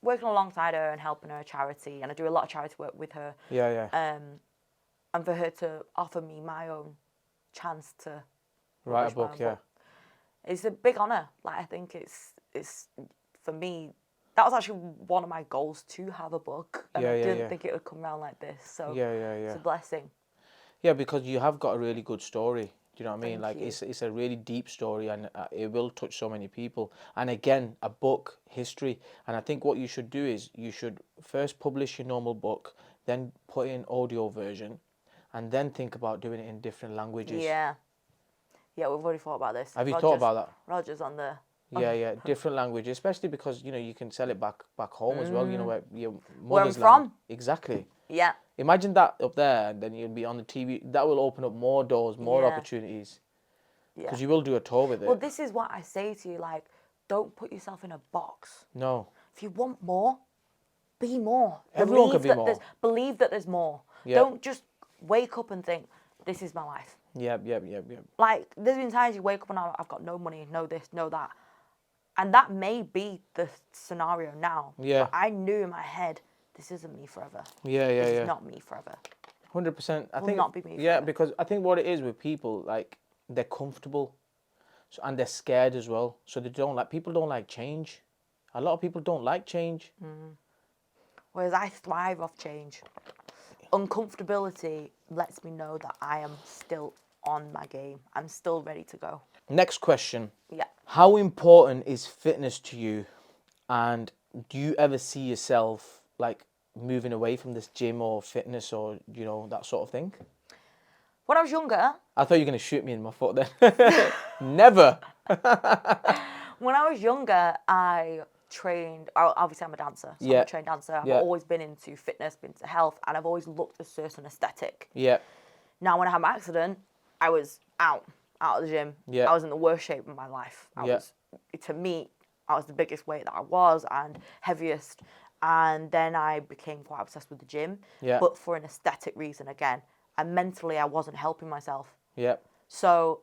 working alongside her and helping her charity, and I do a lot of charity work with her. And for her to offer me my own chance to write a book, it's a big honour. Like, I think it's for me, that was actually one of my goals, to have a book, and I didn't think it would come around like this. So it's a blessing. Yeah, because you have got a really good story. Do you know what I mean? Like, it's a really deep story, and it will touch so many people. And again, a book, history. And I think what you should do is you should first publish your normal book, then put in audio version, and then think about doing it in different languages. Yeah, we've already thought about this. Have you thought about that? Roger's on the... different languages, especially because, you know, you can sell it back home as well, you know, where your where I'm mother's from. land. Exactly. Yeah. Imagine that up there, and then you'll be on the TV. That will open up more doors, more opportunities. Because you will do a tour with it. Well, this is what I say to you, like, don't put yourself in a box. No. If you want more, be more. Everyone can be more. Believe that there's more. Yep. Don't just wake up and think, this is my life. Yep. Like, there's been times you wake up and I've got no money, no this, no that. And that may be the scenario now. Yeah. But I knew in my head, this isn't me forever. Yeah. This is not me forever. 100%. I think not be me yeah, forever. because I think what it is with people, like, they're comfortable, so, and they're scared as well. So people don't like change. A lot of people don't like change. Whereas I thrive off change. Uncomfortability lets me know that I am still on my game. I'm still ready to go. Next question. Yeah. How important is fitness to you? And do you ever see yourself, like, moving away from this gym or fitness or, you know, that sort of thing? When I was younger... I thought you were going to shoot me in my foot then. Never. When I was younger, I trained... Obviously, I'm a dancer. So I'm a trained dancer. I've always been into fitness, been into health, and I've always looked a certain aesthetic. Yeah. Now, when I had my accident, I was out of the gym. Yeah. I was in the worst shape of my life. To me, I was the biggest weight that I was and heaviest. And then I became quite obsessed with the gym. Yeah. But for an aesthetic reason again. And mentally, I wasn't helping myself. Yeah. So,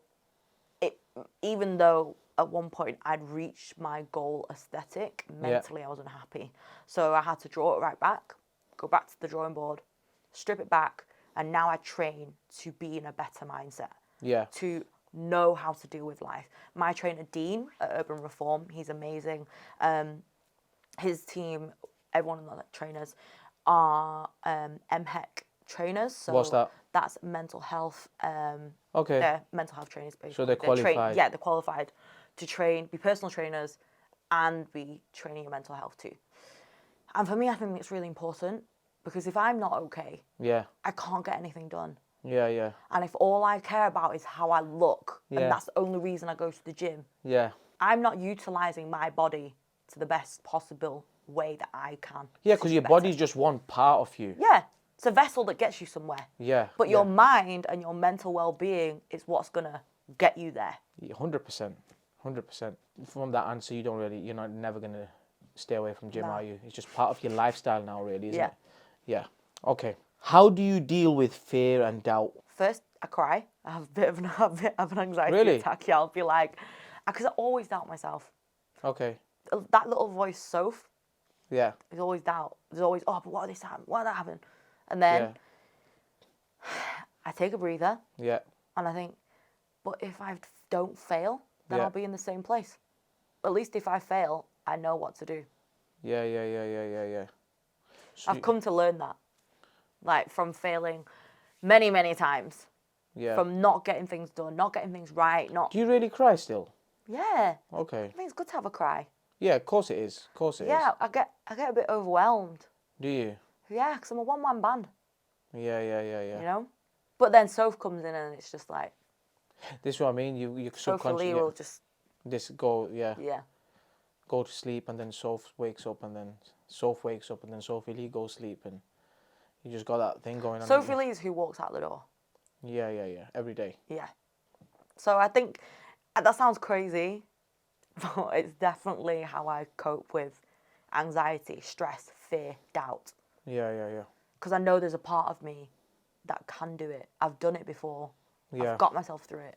even though at one point I'd reached my goal aesthetic, mentally I wasn't happy. So I had to draw it right back, go back to the drawing board, strip it back, and now I train to be in a better mindset. Yeah. To know how to deal with life. My trainer, Dean, at Urban Reform, he's amazing. His team, everyone in the trainers, are MHEC trainers. So what's that? That's mental health. Okay. They're mental health trainers, basically. So they're qualified. They're qualified to be personal trainers and be training your mental health too. And for me, I think it's really important because if I'm not okay, I can't get anything done. Yeah. And if all I care about is how I look, and that's the only reason I go to the gym, I'm not utilising my body to the best possible way that I can. Yeah, because your body's just one part of you. Yeah. It's a vessel that gets you somewhere. Yeah. But your mind and your mental well-being is what's going to get you there. 100%. 100%. From that answer, you're not never going to stay away from gym, are you? It's just part of your lifestyle now, really, isn't it? Yeah. Okay. How do you deal with fear and doubt? First, I cry. I have a bit of an anxiety attack. Yeah, I'll be like, because I always doubt myself. Okay. That little voice, Soph. Yeah. There's always doubt. There's always, but what did this happen? What did that happen? And then I take a breather. Yeah. And I think, but if I don't fail, then I'll be in the same place. At least if I fail, I know what to do. Yeah. So I've come to learn that. Like, from failing many, many times. Yeah. From not getting things done, not getting things right, not... Do you really cry still? Yeah. Okay. I think it's good to have a cry. Yeah, of course it is. Of course it is. Yeah, I get a bit overwhelmed. Do you? Yeah, because I'm a one-man band. Yeah. You know? But then Soph comes in and it's just like... This is what I mean. You Sophie Lee will just... Go to sleep and then Soph wakes up and then Sophie Lee goes to sleep and you just got that thing going on. Sophie Lee is who walks out the door. Yeah. Every day. Yeah. So I think that sounds crazy, but it's definitely how I cope with anxiety, stress, fear, doubt. Yeah. Because I know there's a part of me that can do it. I've done it before. Yeah. I've got myself through it.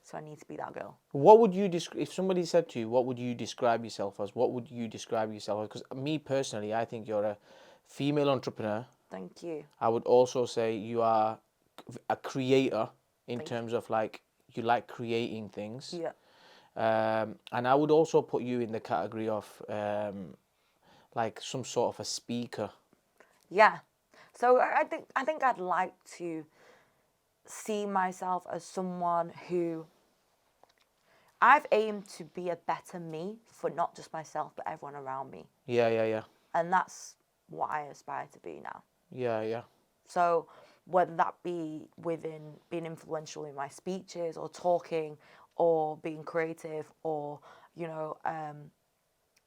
So I need to be that girl. What would you if somebody said to you, what would you describe yourself as? What would you describe yourself as? Because me personally, I think you're a female entrepreneur. Thank you. I would also say you are a creator in terms of like you like creating things. Yeah. And I would also put you in the category of like some sort of a speaker. Yeah. So I think I'd like to see myself as someone who I've aimed to be a better me for not just myself but everyone around me. Yeah. And that's what I aspire to be now. Yeah. So whether that be within being influential in my speeches or talking or being creative or,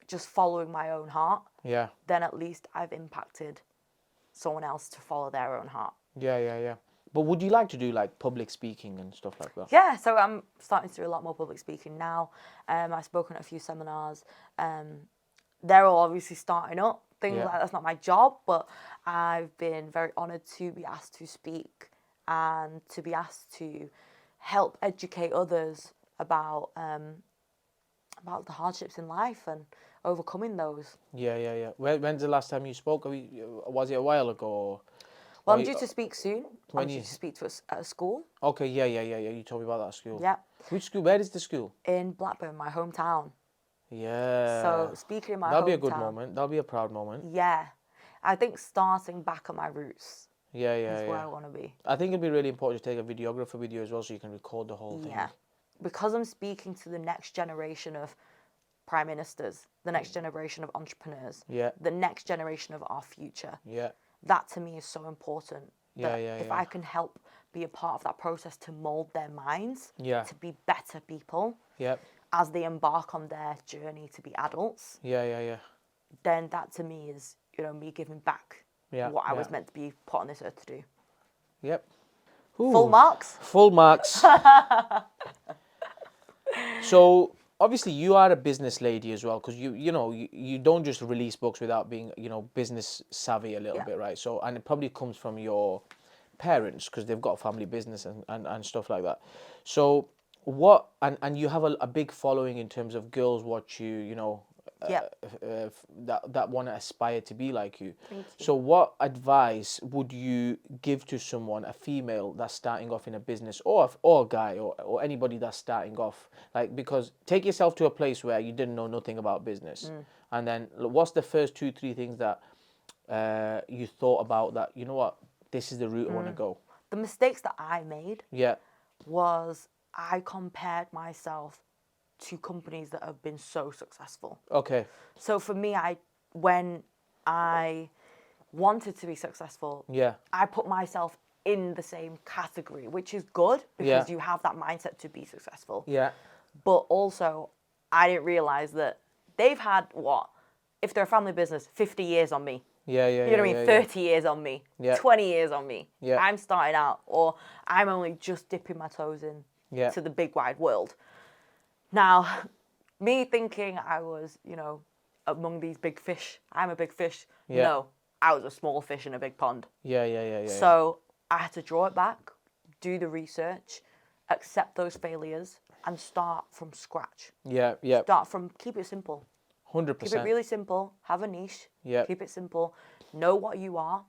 just following my own heart, then at least I've impacted someone else to follow their own heart. Yeah. But would you like to do like public speaking and stuff like that? Yeah, so I'm starting to do a lot more public speaking now. I've spoken at a few seminars. They're all obviously starting up. Things like that's not my job, but I've been very honoured to be asked to speak and to be asked to help educate others about the hardships in life and overcoming those. Yeah. When's the last time you spoke? Was it a while ago? Or, well, I'm due to speak soon. When I'm due to speak to at a school. Okay, yeah. You told me about that school. Yeah. Which school? Where is the school? In Blackburn, my hometown. Yeah. So speaking in my That'll hometown. be a good moment. That'll be a proud moment. Yeah. I think starting back at my roots. Yeah. Is where I want to be. I think it'd be really important to take a videographer with you as well, so you can record the whole thing. Yeah. Because I'm speaking to the next generation of prime ministers, the next generation of entrepreneurs, the next generation of our future. Yeah. That to me is so important. If I can help be a part of that process to mold their minds to be better people as they embark on their journey to be adults. Yeah. Then that to me is, me giving back what I was meant to be put on this earth to do. Yep. Ooh. Full marks? Full marks. So obviously you are a business lady as well, because you don't just release books without being business savvy a little bit, right? So, and it probably comes from your parents because they've got a family business and stuff like that. So what, and you have a big following in terms of girls watch you, that want to aspire to be like you. Thank you. So what advice would you give to someone, a female that's starting off in a business, or a guy, or anybody that's starting off? Like, because take yourself to a place where you didn't know nothing about business, and then what's the first 2-3 things that you thought about that, you know what, this is the route I want to go? The mistakes that I made was I compared myself to companies that have been so successful. Okay. So for me, when I wanted to be successful, I put myself in the same category, which is good because you have that mindset to be successful. Yeah. But also, I didn't realize that they've had, if they're a family business, 50 years on me. Yeah. You know what I mean? 30 years on me. 20 years on me. Yeah. I'm starting out, or I'm only just dipping my toes in to the big wide world. Now, me thinking I was, among these big fish, I'm a big fish. Yeah. No, I was a small fish in a big pond. Yeah. So I had to draw it back, do the research, accept those failures, and start from scratch. Yeah. Keep it simple. 100%. Keep it really simple. Have a niche. Yeah. Keep it simple. Know what you are,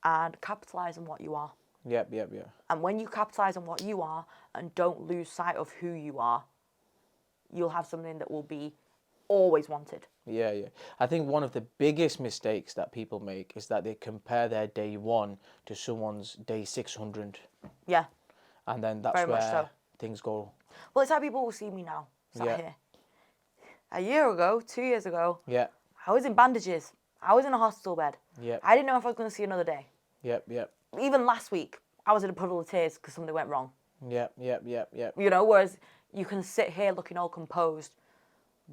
and capitalize on what you are. Yeah. And when you capitalize on what you are, and don't lose sight of who you are, you'll have something that will be always wanted. Yeah. I think one of the biggest mistakes that people make is that they compare their day 1 to someone's day 600. Yeah. And then that's Very much where so. things go. Well, it's how people will see me now. Here. A year ago, 2 years ago, I was in bandages. I was in a hospital bed. Yeah. I didn't know if I was going to see another day. Yep. Even last week, I was in a puddle of tears because something went wrong. Yep. Whereas you can sit here looking all composed,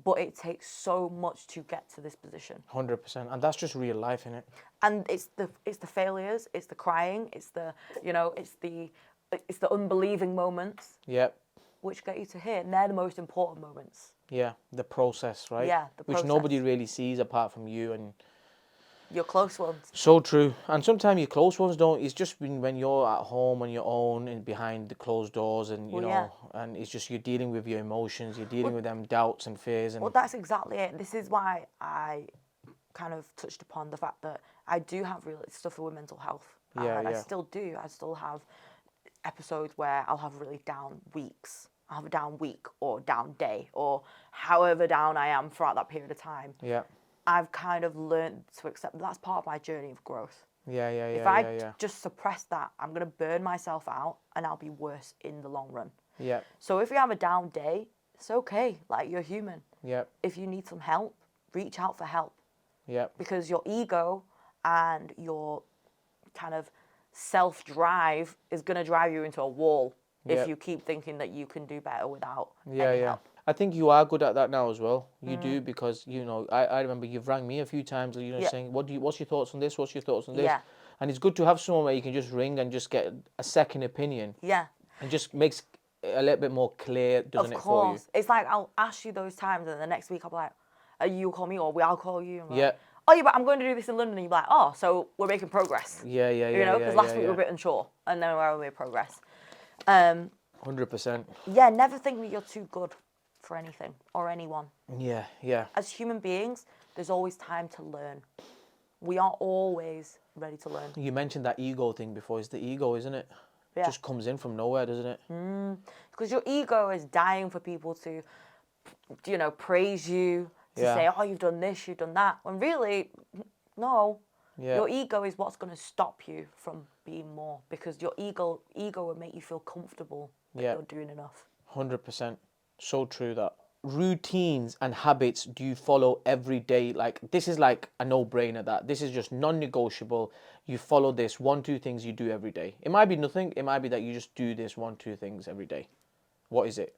but it takes so much to get to this position. 100%, and that's just real life, innit? And it's the failures, it's the crying, it's the it's the unbelieving moments. Yep. Which get you to here, and they're the most important moments. Yeah, the process, right? Yeah, the process. Which nobody really sees apart from you and your close ones. So true. And sometimes your close ones don't. It's just when you're at home on your own and behind the closed doors, and and it's just you're dealing with your emotions, you're dealing with them doubts and fears. And well, that's exactly it. This is why I kind of touched upon the fact that I do have real suffer with mental health. I still do. I still have episodes where I'll have really down weeks. I'll have a down week or down day or however down I am throughout that period of time. Yeah. I've kind of learned to accept that's part of my journey of growth. If I just suppress that, I'm going to burn myself out and I'll be worse in the long run. Yeah. So if you have a down day, it's okay. Like, you're human. Yeah. If you need some help, reach out for help. Yeah. Because your ego and your kind of self-drive is going to drive you into a wall if you keep thinking that you can do better without any help. I think you are good at that now as well. You do, because I remember you've rang me a few times, saying, what's your thoughts on this? What's your thoughts on this? Yeah. And it's good to have someone where you can just ring and just get a second opinion. Yeah. And just makes it a little bit more clear, doesn't it, for you? It's like I'll ask you those times, and the next week I'll be like, you call me, or I'll call you. Yeah. Like, oh, yeah, but I'm going to do this in London. And you're like, oh, so we're making progress. Yeah. You know, because last week we were a bit unsure, and then we're made progress. 100%. Yeah, never think that you're too good for anything or anyone. Yeah. As human beings, there's always time to learn. We are always ready to learn. You mentioned that ego thing before. It's the ego, isn't it? Yeah. Just comes in from nowhere, doesn't it? Because your ego is dying for people to, praise you, to say, oh, you've done this, you've done that. When really, no. Yeah. Your ego is what's going to stop you from being more, because your ego will make you feel comfortable that you're doing enough. 100%. So true that. Routines and habits do you follow every day? Like, this is like a no-brainer that this is just non-negotiable. You follow this 1-2 things you do every day. It might be nothing. It might be that you just do this 1-2 things every day. What is it?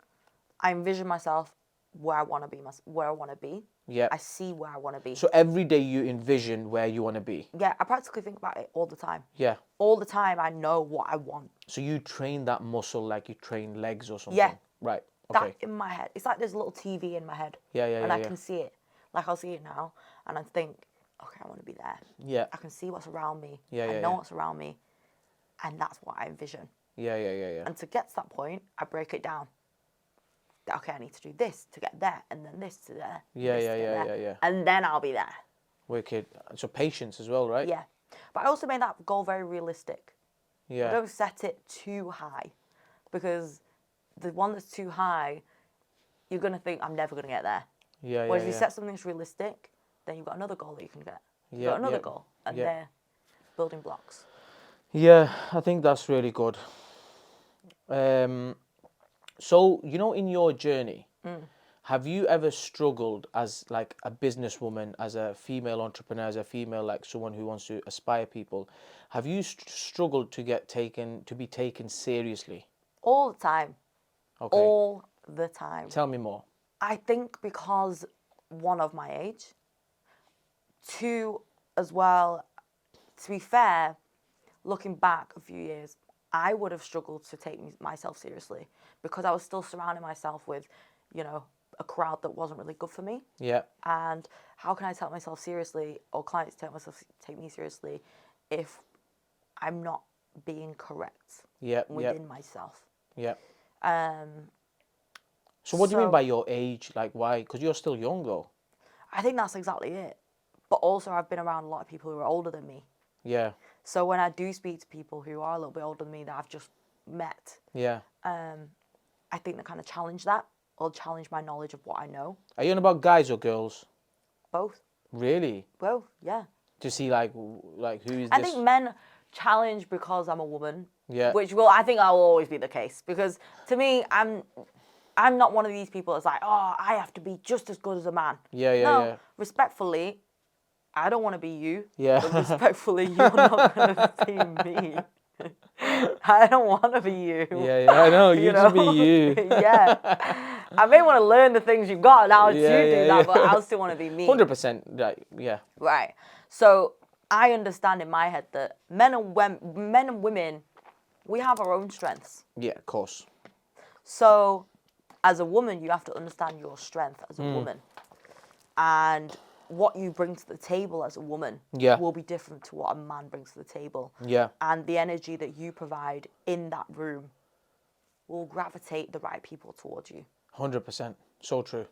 I envision myself where I want to be. Yeah. I see where I want to be. So every day you envision where you want to be. Yeah, I practically think about it all the time. Yeah. All the time I know what I want. So you train that muscle like you train legs or something? Yeah. Right. Okay. That in my head. It's like there's a little TV in my head. Yeah. And I can see it. Like I'll see it now and I think, okay, I want to be there. Yeah. I can see what's around me. Yeah. I know what's around me. And that's what I envision. Yeah. And to get to that point, I break it down. Okay, I need to do this to get there, and then this to there. Yeah. And then I'll be there. Wicked. So patience as well, right? Yeah. But I also made that goal very realistic. Yeah. I don't set it too high, because the one that's too high, you're going to think, I'm never going to get there. Yeah. Whereas if you set something that's realistic, then you've got another goal that you can get. You've got another goal, and they're building blocks. Yeah, I think that's really good. So, in your journey, have you ever struggled as like a businesswoman, as a female entrepreneur, as a female, like someone who wants to aspire people? Have you struggled to be taken seriously? All the time. Okay. All the time. Tell me more. I think because, one, of my age. 2, as well, to be fair, looking back a few years, I would have struggled to take myself seriously, because I was still surrounding myself with, a crowd that wasn't really good for me. Yeah. And how can I take myself seriously, or clients take me seriously, if I'm not being correct within myself? Yeah. So what do you mean by your age? Like, why? Because you're still young, though. I think that's exactly it. But also, I've been around a lot of people who are older than me. Yeah. So when I do speak to people who are a little bit older than me that I've just met, I think they kind of challenge that, or challenge my knowledge of what I know. Are you on about guys or girls? Both. Really? Both, yeah. To see like who is this? I think men challenge because I'm a woman. Yeah. Which I think will always be the case, because to me, I'm not one of these people that's like, oh, I have to be just as good as a man. No, respectfully, I don't want to be you. Yeah. But respectfully, you're not going to be me. I don't want to be you. Yeah, I know. You just be you. Yeah. I may want to learn the things you've got now to do that, but I still want to be me. 100%. Right. Yeah. Right. So I understand in my head that men and women, we have our own strengths. Yeah, of course. So as a woman, you have to understand your strength as a woman. And what you bring to the table as a woman will be different to what a man brings to the table. Yeah. And the energy that you provide in that room will gravitate the right people towards you. 100%. So true.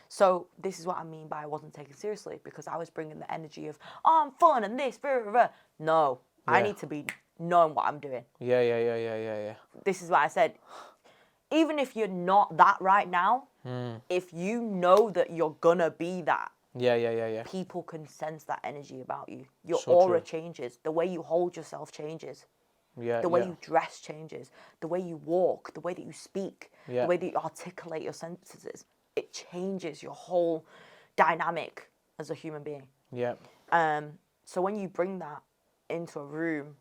So this is what I mean by I wasn't taken seriously, because I was bringing the energy of, oh, I'm fun and this, blah, blah, blah. No, I need to be knowing what I'm doing. Yeah. This is why I said, even if you're not that right now, if you know that you're gonna be that, people can sense that energy about you. Your aura changes. The way you hold yourself changes. The way you dress changes. The way you walk. The way that you speak. The way that you articulate your sentences. It changes your whole dynamic as a human being. Yeah. So when you bring that into a room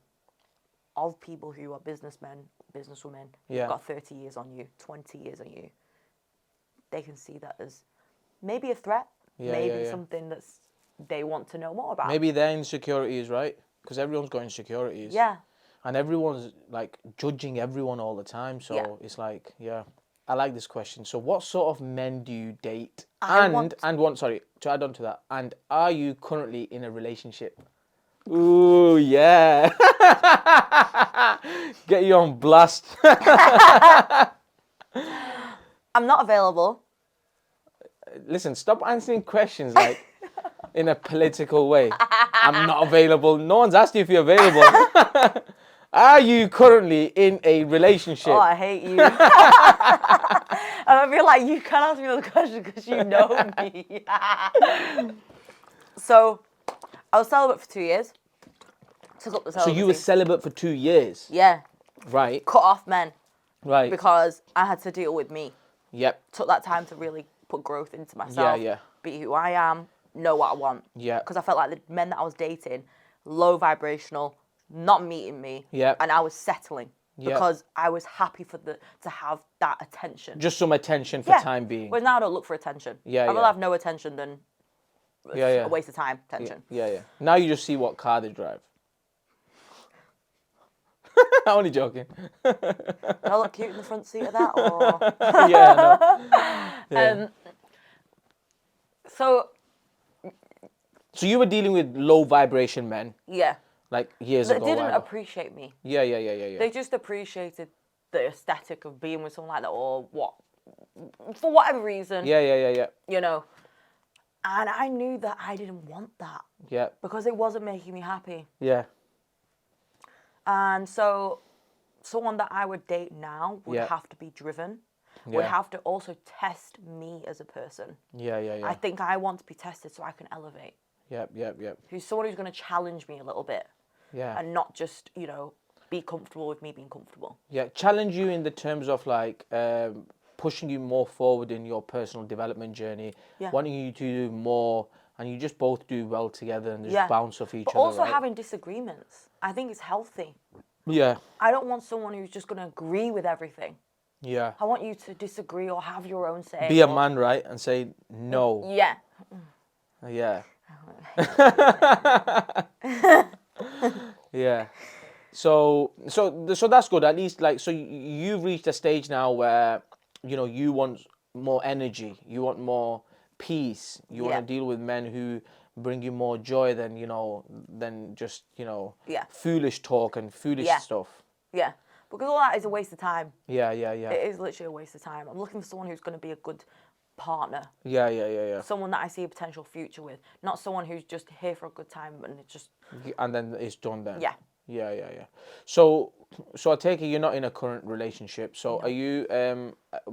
of people who are businessmen, businesswomen, who've got 30 years on you, 20 years on you, they can see that as maybe a threat. Maybe something that's they want to know more about. Maybe their insecurities, right? because everyone's got insecurities. Yeah. And everyone's like judging everyone all the time. So it's like, I like this question. So what sort of men do you date? To add on to that, and are you currently in a relationship? Ooh, yeah. Get you on blast. I'm not available. Listen, stop answering questions like in a political way. I'm not available. No one's asked you if you're available. Are you currently in a relationship? Oh, I hate you. And I feel like you can't ask me the question because you know me. So, I was celibate for 2 years. Took up the celibacy. So you were celibate for 2 years? Yeah. Right. Cut off men. Right. Because I had to deal with me. Yep. Took that time to really put growth into myself. Yeah. Be who I am. Know what I want. Yeah. Because I felt like the men that I was dating, low vibrational, not meeting me. Yep. And I was settling. Yep. Because I was happy to have that attention. Just some attention for time being. Whereas now I don't look for attention. Yeah, I'd rather have no attention than a waste of time attention. Yeah. Now you just see what car they drive. I'm only joking. Do I look cute in the front seat of that? Or? Yeah. So you were dealing with low vibration men. Yeah. Like years ago. They didn't appreciate me. Yeah. They just appreciated the aesthetic of being with someone like that, or what, for whatever reason. Yeah. You know, and I knew that I didn't want that. Yeah. Because it wasn't making me happy. Yeah. And so, someone that I would date now would have to be driven. Would have to also test me as a person. Yeah. I think I want to be tested so I can elevate. Yep. Who's someone who's going to challenge me a little bit. Yeah. And not just, be comfortable with me being comfortable. Yeah, challenge you in the terms of like pushing you more forward in your personal development journey, wanting you to do more, and you just both do well together and just bounce off each other. But also right? having disagreements. I think it's healthy. Yeah. I don't want someone who's just going to agree with everything. Yeah. I want you to disagree or have your own say. Be a man, right? And say no. Yeah. Yeah. Yeah. So that's good. At least like, so you've reached a stage now where, you want more energy. You want more peace. You want to deal with men who bring you more joy than, than just, foolish talk and foolish stuff. Yeah. Because all that is a waste of time. Yeah. It is literally a waste of time. I'm looking for someone who's going to be a good partner. Yeah. Someone that I see a potential future with. Not someone who's just here for a good time and it's just... And then it's done then. Yeah. Yeah. So I take it you're not in a current relationship. So are you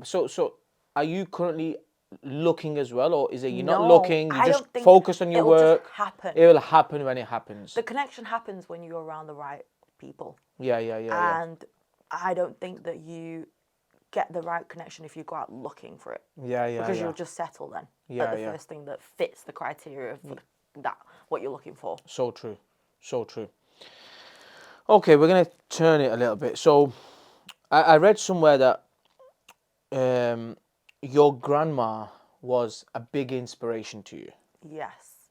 so are you currently looking as well, or is it you're not looking, you just focus on your work? Just happen. It will happen when it happens. The connection happens when you're around the right people. Yeah. And I don't think that you get the right connection if you go out looking for it. Yeah. Because you'll just settle then. At the first thing that fits the criteria for what you're looking for. So true. Okay, we're going to turn it a little bit. So I read somewhere that your grandma was a big inspiration to you. Yes.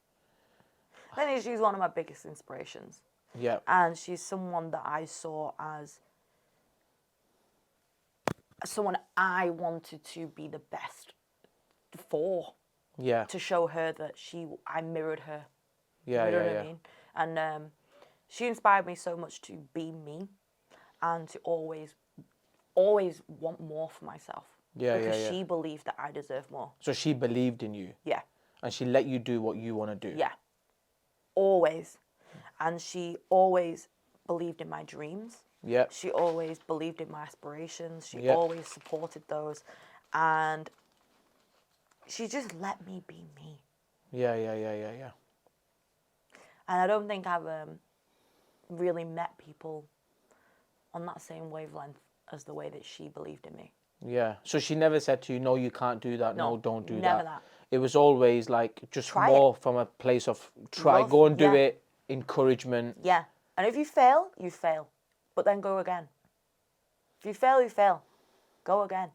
I think she's one of my biggest inspirations. Yeah. And she's someone that I saw as someone I wanted to be the best for. Yeah. To show her that I mirrored her. Yeah. You know what I mean? And she inspired me so much to be me and to always want more for myself. Yeah. Because she believed that I deserve more. So she believed in you. Yeah. And she let you do what you want to do. Yeah. Always. And she always believed in my dreams. Yeah. She always believed in my aspirations. She always supported those. And she just let me be me. Yeah. And I don't think I've really met people on that same wavelength as the way that she believed in me. Yeah. So she never said to you, no, you can't do that. No, don't do that. Never that. It was always like just Try more from a place of try, Love, go and do it, encouragement. Yeah. And if you fail, you fail. But then go again. If you fail, you fail. Go again.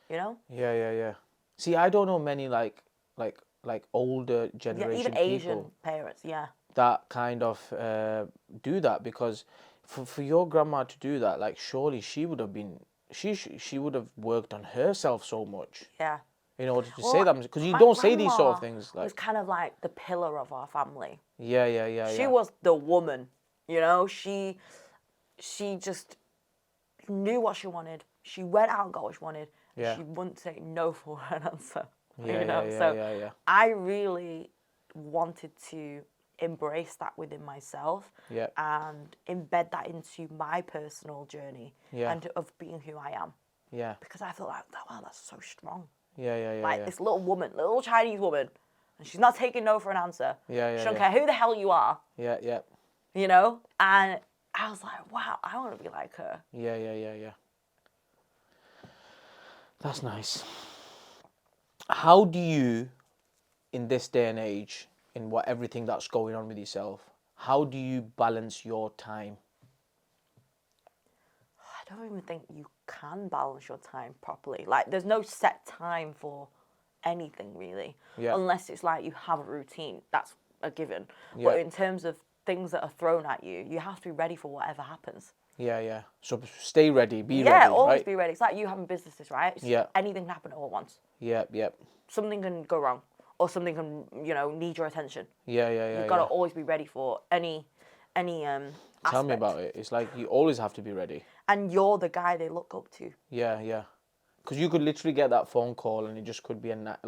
You know? Yeah. See, I don't know many like older generation even people Asian parents, that kind of do that? Because for your grandma to do that, like surely she would have been, she would have worked on herself so much. Yeah. In order to say that, because you My don't say these sort of grandma things. Like, was kind of like the pillar of our family. yeah. She was the woman, you know. She just knew what she wanted. She went out and got what she wanted. Yeah. She wouldn't say no for an answer. Yeah, you know. yeah. I really wanted to embrace that within myself. Yeah. And embed that into my personal journey. Yeah. And of being who I am. Yeah. Because I felt like, wow, that's so strong. Yeah. Like this little woman, little Chinese woman, and she's not taking no for an answer. Yeah. She don't care who the hell you are. Yeah. You know? And I was like, wow, I want to be like her. Yeah. That's nice. How do you, in this day and age, in everything that's going on with yourself, how do you balance your time? I don't even think you can balance your time properly. Like, there's no set time for anything, really. Yeah. Unless it's like you have a routine. That's a given. Yeah. But in terms of things that are thrown at you, you have to be ready for whatever happens. Yeah. So stay ready, be ready, Yeah, always right? be ready. It's like you having businesses, right? Anything can happen all at once. Yep. Something can go wrong. Or something can, need your attention. Yeah. You've got to always be ready for any aspect. Tell me about it. It's like you always have to be ready. And you're the guy they look up to. Yeah. Because you could literally get that phone call and it just could be a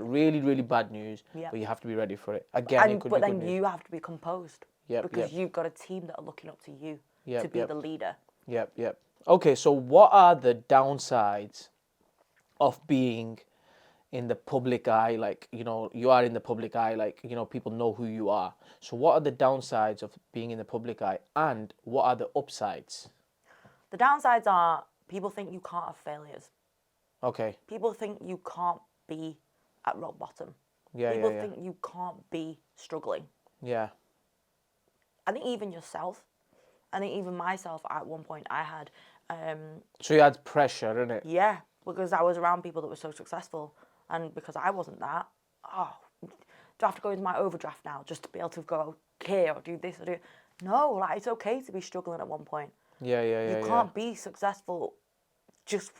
really, really bad news. Yeah. But you have to be ready for it. Again, it could be good news. But then you have to be composed. Yep. Because you've got a team that are looking up to you to be the leader. Yep. Okay, so what are the downsides of being in the public eye? Like, you are in the public eye, like, people know who you are. So what are the downsides of being in the public eye, and what are the upsides? The downsides are people think you can't have failures. Okay. People think you can't be at rock bottom. Yeah. People think you can't be struggling. Yeah. I think even yourself, I think even myself at one point I had... so you had pressure, innit? Yeah, because I was around people that were so successful. And because I wasn't that, do I have to go into my overdraft now just to be able to go here or do this or do... No, like, it's okay to be struggling at one point. Yeah. You can't be successful just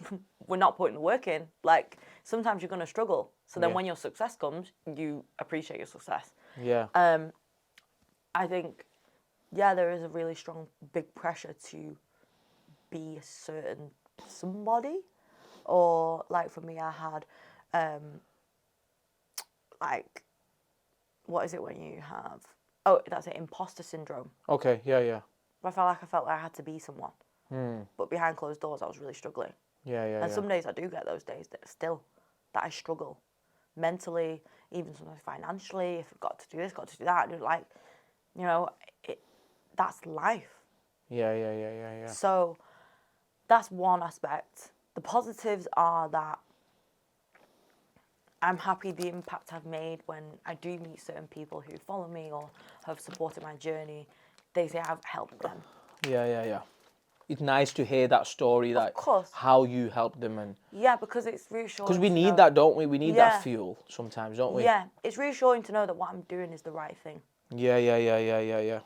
we're not putting the work in. Like, sometimes you're going to struggle. So then when your success comes, you appreciate your success. Yeah. I think, there is a really strong, big pressure to be a certain somebody. Or, like, for me, I had, what is it when you have... Oh, that's it, imposter syndrome. Okay, yeah. I felt like I had to be someone. But behind closed doors, I was really struggling. Yeah. And some days I do get those days that I struggle. Mentally, even sometimes financially, if I've got to do this, got to do that. Like, that's life. Yeah. So that's one aspect. The positives are that I'm happy the impact I've made when I do meet certain people who follow me or have supported my journey. They say I've helped them. Yeah. It's nice to hear that story, that how you helped them, and because it's reassuring. Because we need that, don't we? We need that fuel sometimes, don't we? Yeah, it's reassuring to know that what I'm doing is the right thing. Yeah.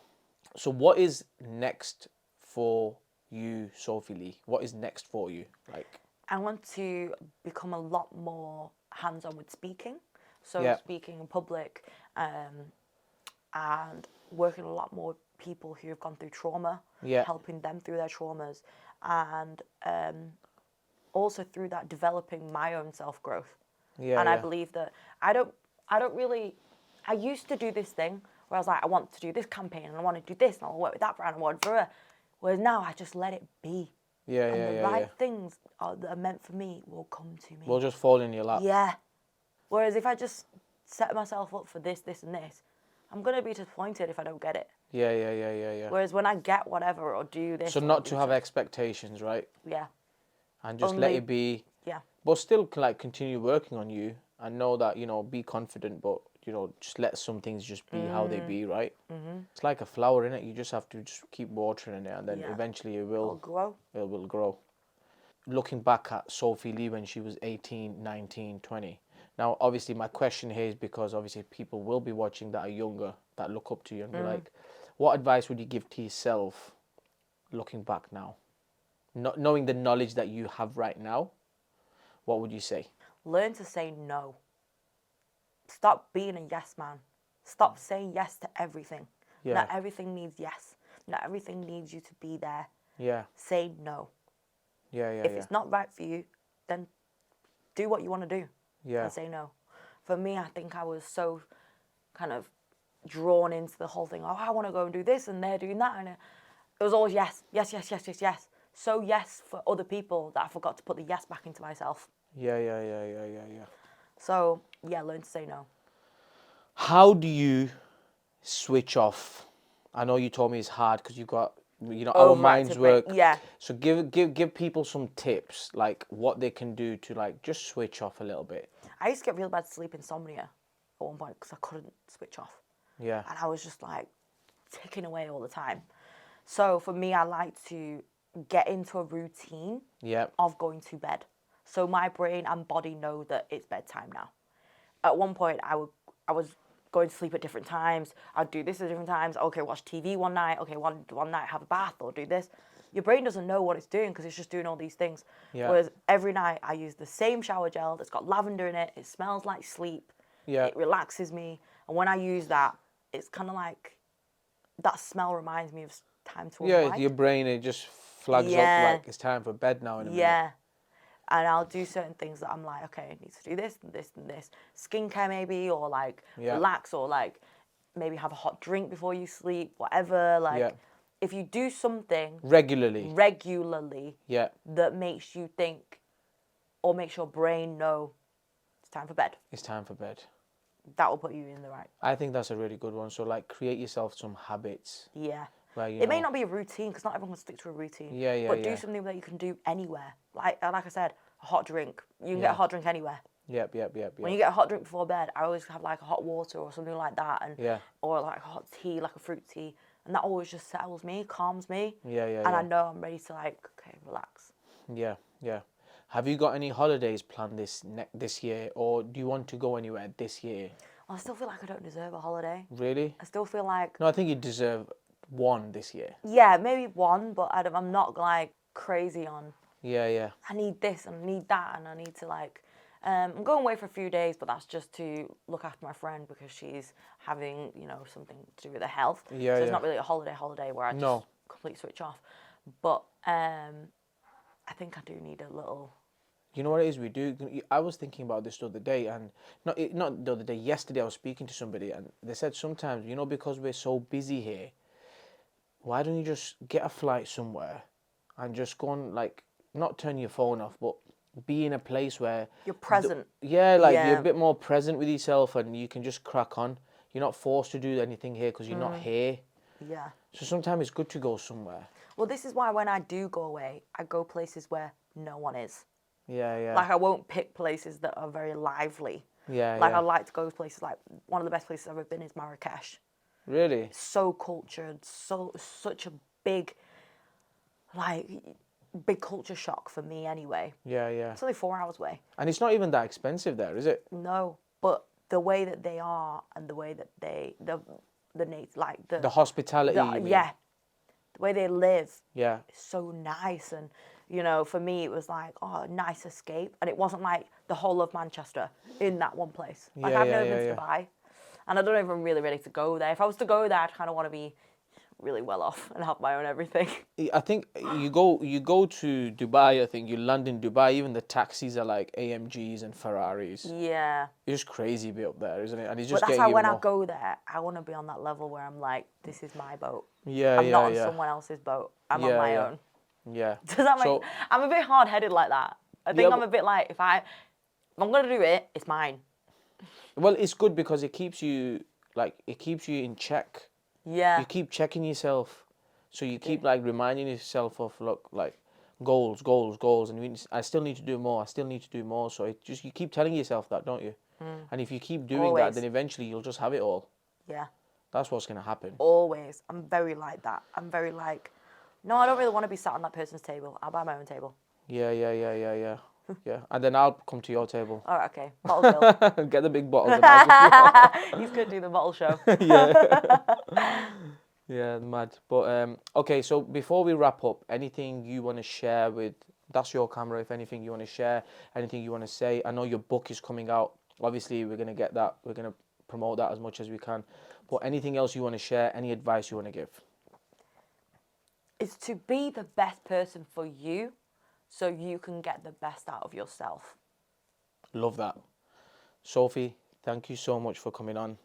So what is next for you, Sophie Lee? What is next for you? Like, I want to become a lot more hands-on with speaking. So speaking in public, and working a lot more with people who have gone through trauma, helping them through their traumas, and also through that developing my own self-growth. I believe that I used to do this thing where I was like, I want to do this campaign and I want to do this and I'll work with that brand and whatever. Whereas now I just let it be. And the right things that are meant for me will come to me. Will just fall in your lap. Yeah. Whereas if I just set myself up for this, this and this, I'm going to be disappointed if I don't get it. Yeah. Whereas when I get whatever or do this... So not to have expectations, right? Yeah. And just let it be. Yeah. But still, like, continue working on you and know that, be confident, but, just let some things just be how they be, right? Mm-hmm. It's like a flower, innit? You just have to just keep watering it, and then eventually it'll grow. It will grow. Looking back at Sophie Lee when she was 18, 19, 20. Now, obviously, my question here is because, obviously, people will be watching that are younger that look up to you and be like, what advice would you give to yourself looking back now? Not knowing the knowledge that you have right now, what would you say? Learn to say no. Stop being a yes man. Stop saying yes to everything. Yeah. Not everything needs yes. Not everything needs you to be there. Yeah. Say no. Yeah, yeah, If it's not right for you, then do what you want to do. Yeah. And say no. For me, I think I was so kind of drawn into the whole thing. Oh, I want to go and do this, and they're doing that, and it was always yes, yes, yes, yes, yes, yes. So yes for other people that I forgot to put the yes back into myself. Yeah. So yeah, learn to say no. How do you switch off? I know you told me it's hard because you got, our minds work. Yeah. So give people some tips, like what they can do to like just switch off a little bit. I used to get real bad sleep insomnia at one point because I couldn't switch off. Yeah. And I was just like ticking away all the time. So for me, I like to get into a routine of going to bed. So my brain and body know that it's bedtime now. At one point, I was going to sleep at different times. I'd do this at different times. Okay, watch TV one night. Okay, one night have a bath or do this. Your brain doesn't know what it's doing because it's just doing all these things. Yeah. Whereas every night I use the same shower gel that's got lavender in it. It smells like sleep. Yeah. It relaxes me. And when I use that, it's kind of like that smell reminds me of time to unwind. Yeah, your brain, it just flags up like it's time for bed now in a minute. Yeah. And I'll do certain things that I'm like, okay, I need to do this and this and this. Skincare maybe, or like relax, or like maybe have a hot drink before you sleep, whatever. Like if you do something regularly, that makes you think or makes your brain know it's time for bed. It's time for bed. That will put you in the right. I think that's a really good one. So like create yourself some habits. Yeah. Where, it may not be a routine because not everyone can stick to a routine. But do something that you can do anywhere. Like I said, a hot drink. You can get a hot drink anywhere. Yep. When you get a hot drink before bed, I always have like a hot water or something like that, and or like a hot tea, like a fruit tea, and that always just settles me, calms me. And I know I'm ready to like, okay, relax. Yeah. Have you got any holidays planned this year, or do you want to go anywhere this year? I still feel like I don't deserve a holiday. Really? I still feel like... No, I think you deserve one this year. Yeah, maybe one, but I'm not like crazy on... Yeah. I need this and I need that and I need to like... I'm going away for a few days, but that's just to look after my friend because she's having, something to do with her health. Yeah, so it's not really a holiday where I just completely switch off. But I think I do need a little... You know what it is we do? I was thinking about this the other day, and not the other day, yesterday I was speaking to somebody, and they said sometimes, because we're so busy here, why don't you just get a flight somewhere and just go on, like, not turn your phone off, but be in a place where... You're present. You're a bit more present with yourself and you can just crack on. You're not forced to do anything here because you're not here. Yeah. So sometimes it's good to go somewhere. Well, this is why when I do go away, I go places where no one is. Yeah. Like, I won't pick places that are very lively. Yeah. I like to go to places like, one of the best places I've ever been is Marrakesh. Really? So cultured, such a big culture shock for me anyway. Yeah. It's only 4 hours away. And it's not even that expensive there, is it? No, but the way that they are and the way that the hospitality. The way they live. Yeah. Is so nice. And, for me, it was like, a nice escape. And it wasn't like the whole of Manchester in that one place. Like, I've never been to Dubai. And I don't know if I'm really ready to go there. If I was to go there, I'd kind of want to be really well off and have my own everything. I think you go to Dubai, I think you land in Dubai, even the taxis are like AMGs and Ferraris. Yeah. It's just crazy bit up there, isn't it? And it's just but that's why when I go there, I want to be on that level where I'm like, this is my boat. I'm not on someone else's boat. I'm on my own. Yeah. Does that make... I'm a bit hard-headed like that. I think I'm a bit like, if I'm going to do it, it's mine. Well, it's good because it keeps you in check. Yeah. You keep checking yourself. So you keep like reminding yourself of goals, and I still need to do more. So it just, you keep telling yourself that, don't you? And if you keep doing that, then eventually you'll just have it all. Yeah. That's what's going to happen. Always. I'm very like that. I'm very like, no, I don't really want to be sat on that person's table. I'll buy my own table. Yeah. Yeah, and then I'll come to your table. All right, okay. Bottle bill. Get the big bottles. And I'll just... He's going to do the bottle show. Yeah. Yeah, mad. But, okay, so before we wrap up, anything you want to share with... That's your camera. If anything you want to share, anything you want to say. I know your book is coming out. Obviously, we're going to get that. We're going to promote that as much as we can. But anything else you want to share, any advice you want to give? It's to be the best person for you so you can get the best out of yourself. Love that. Sophie, thank you so much for coming on.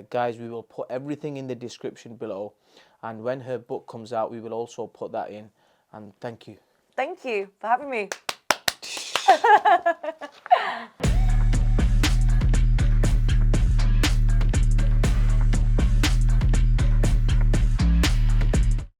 Guys, we will put everything in the description below. And when her book comes out, we will also put that in. And thank you. Thank you for having me.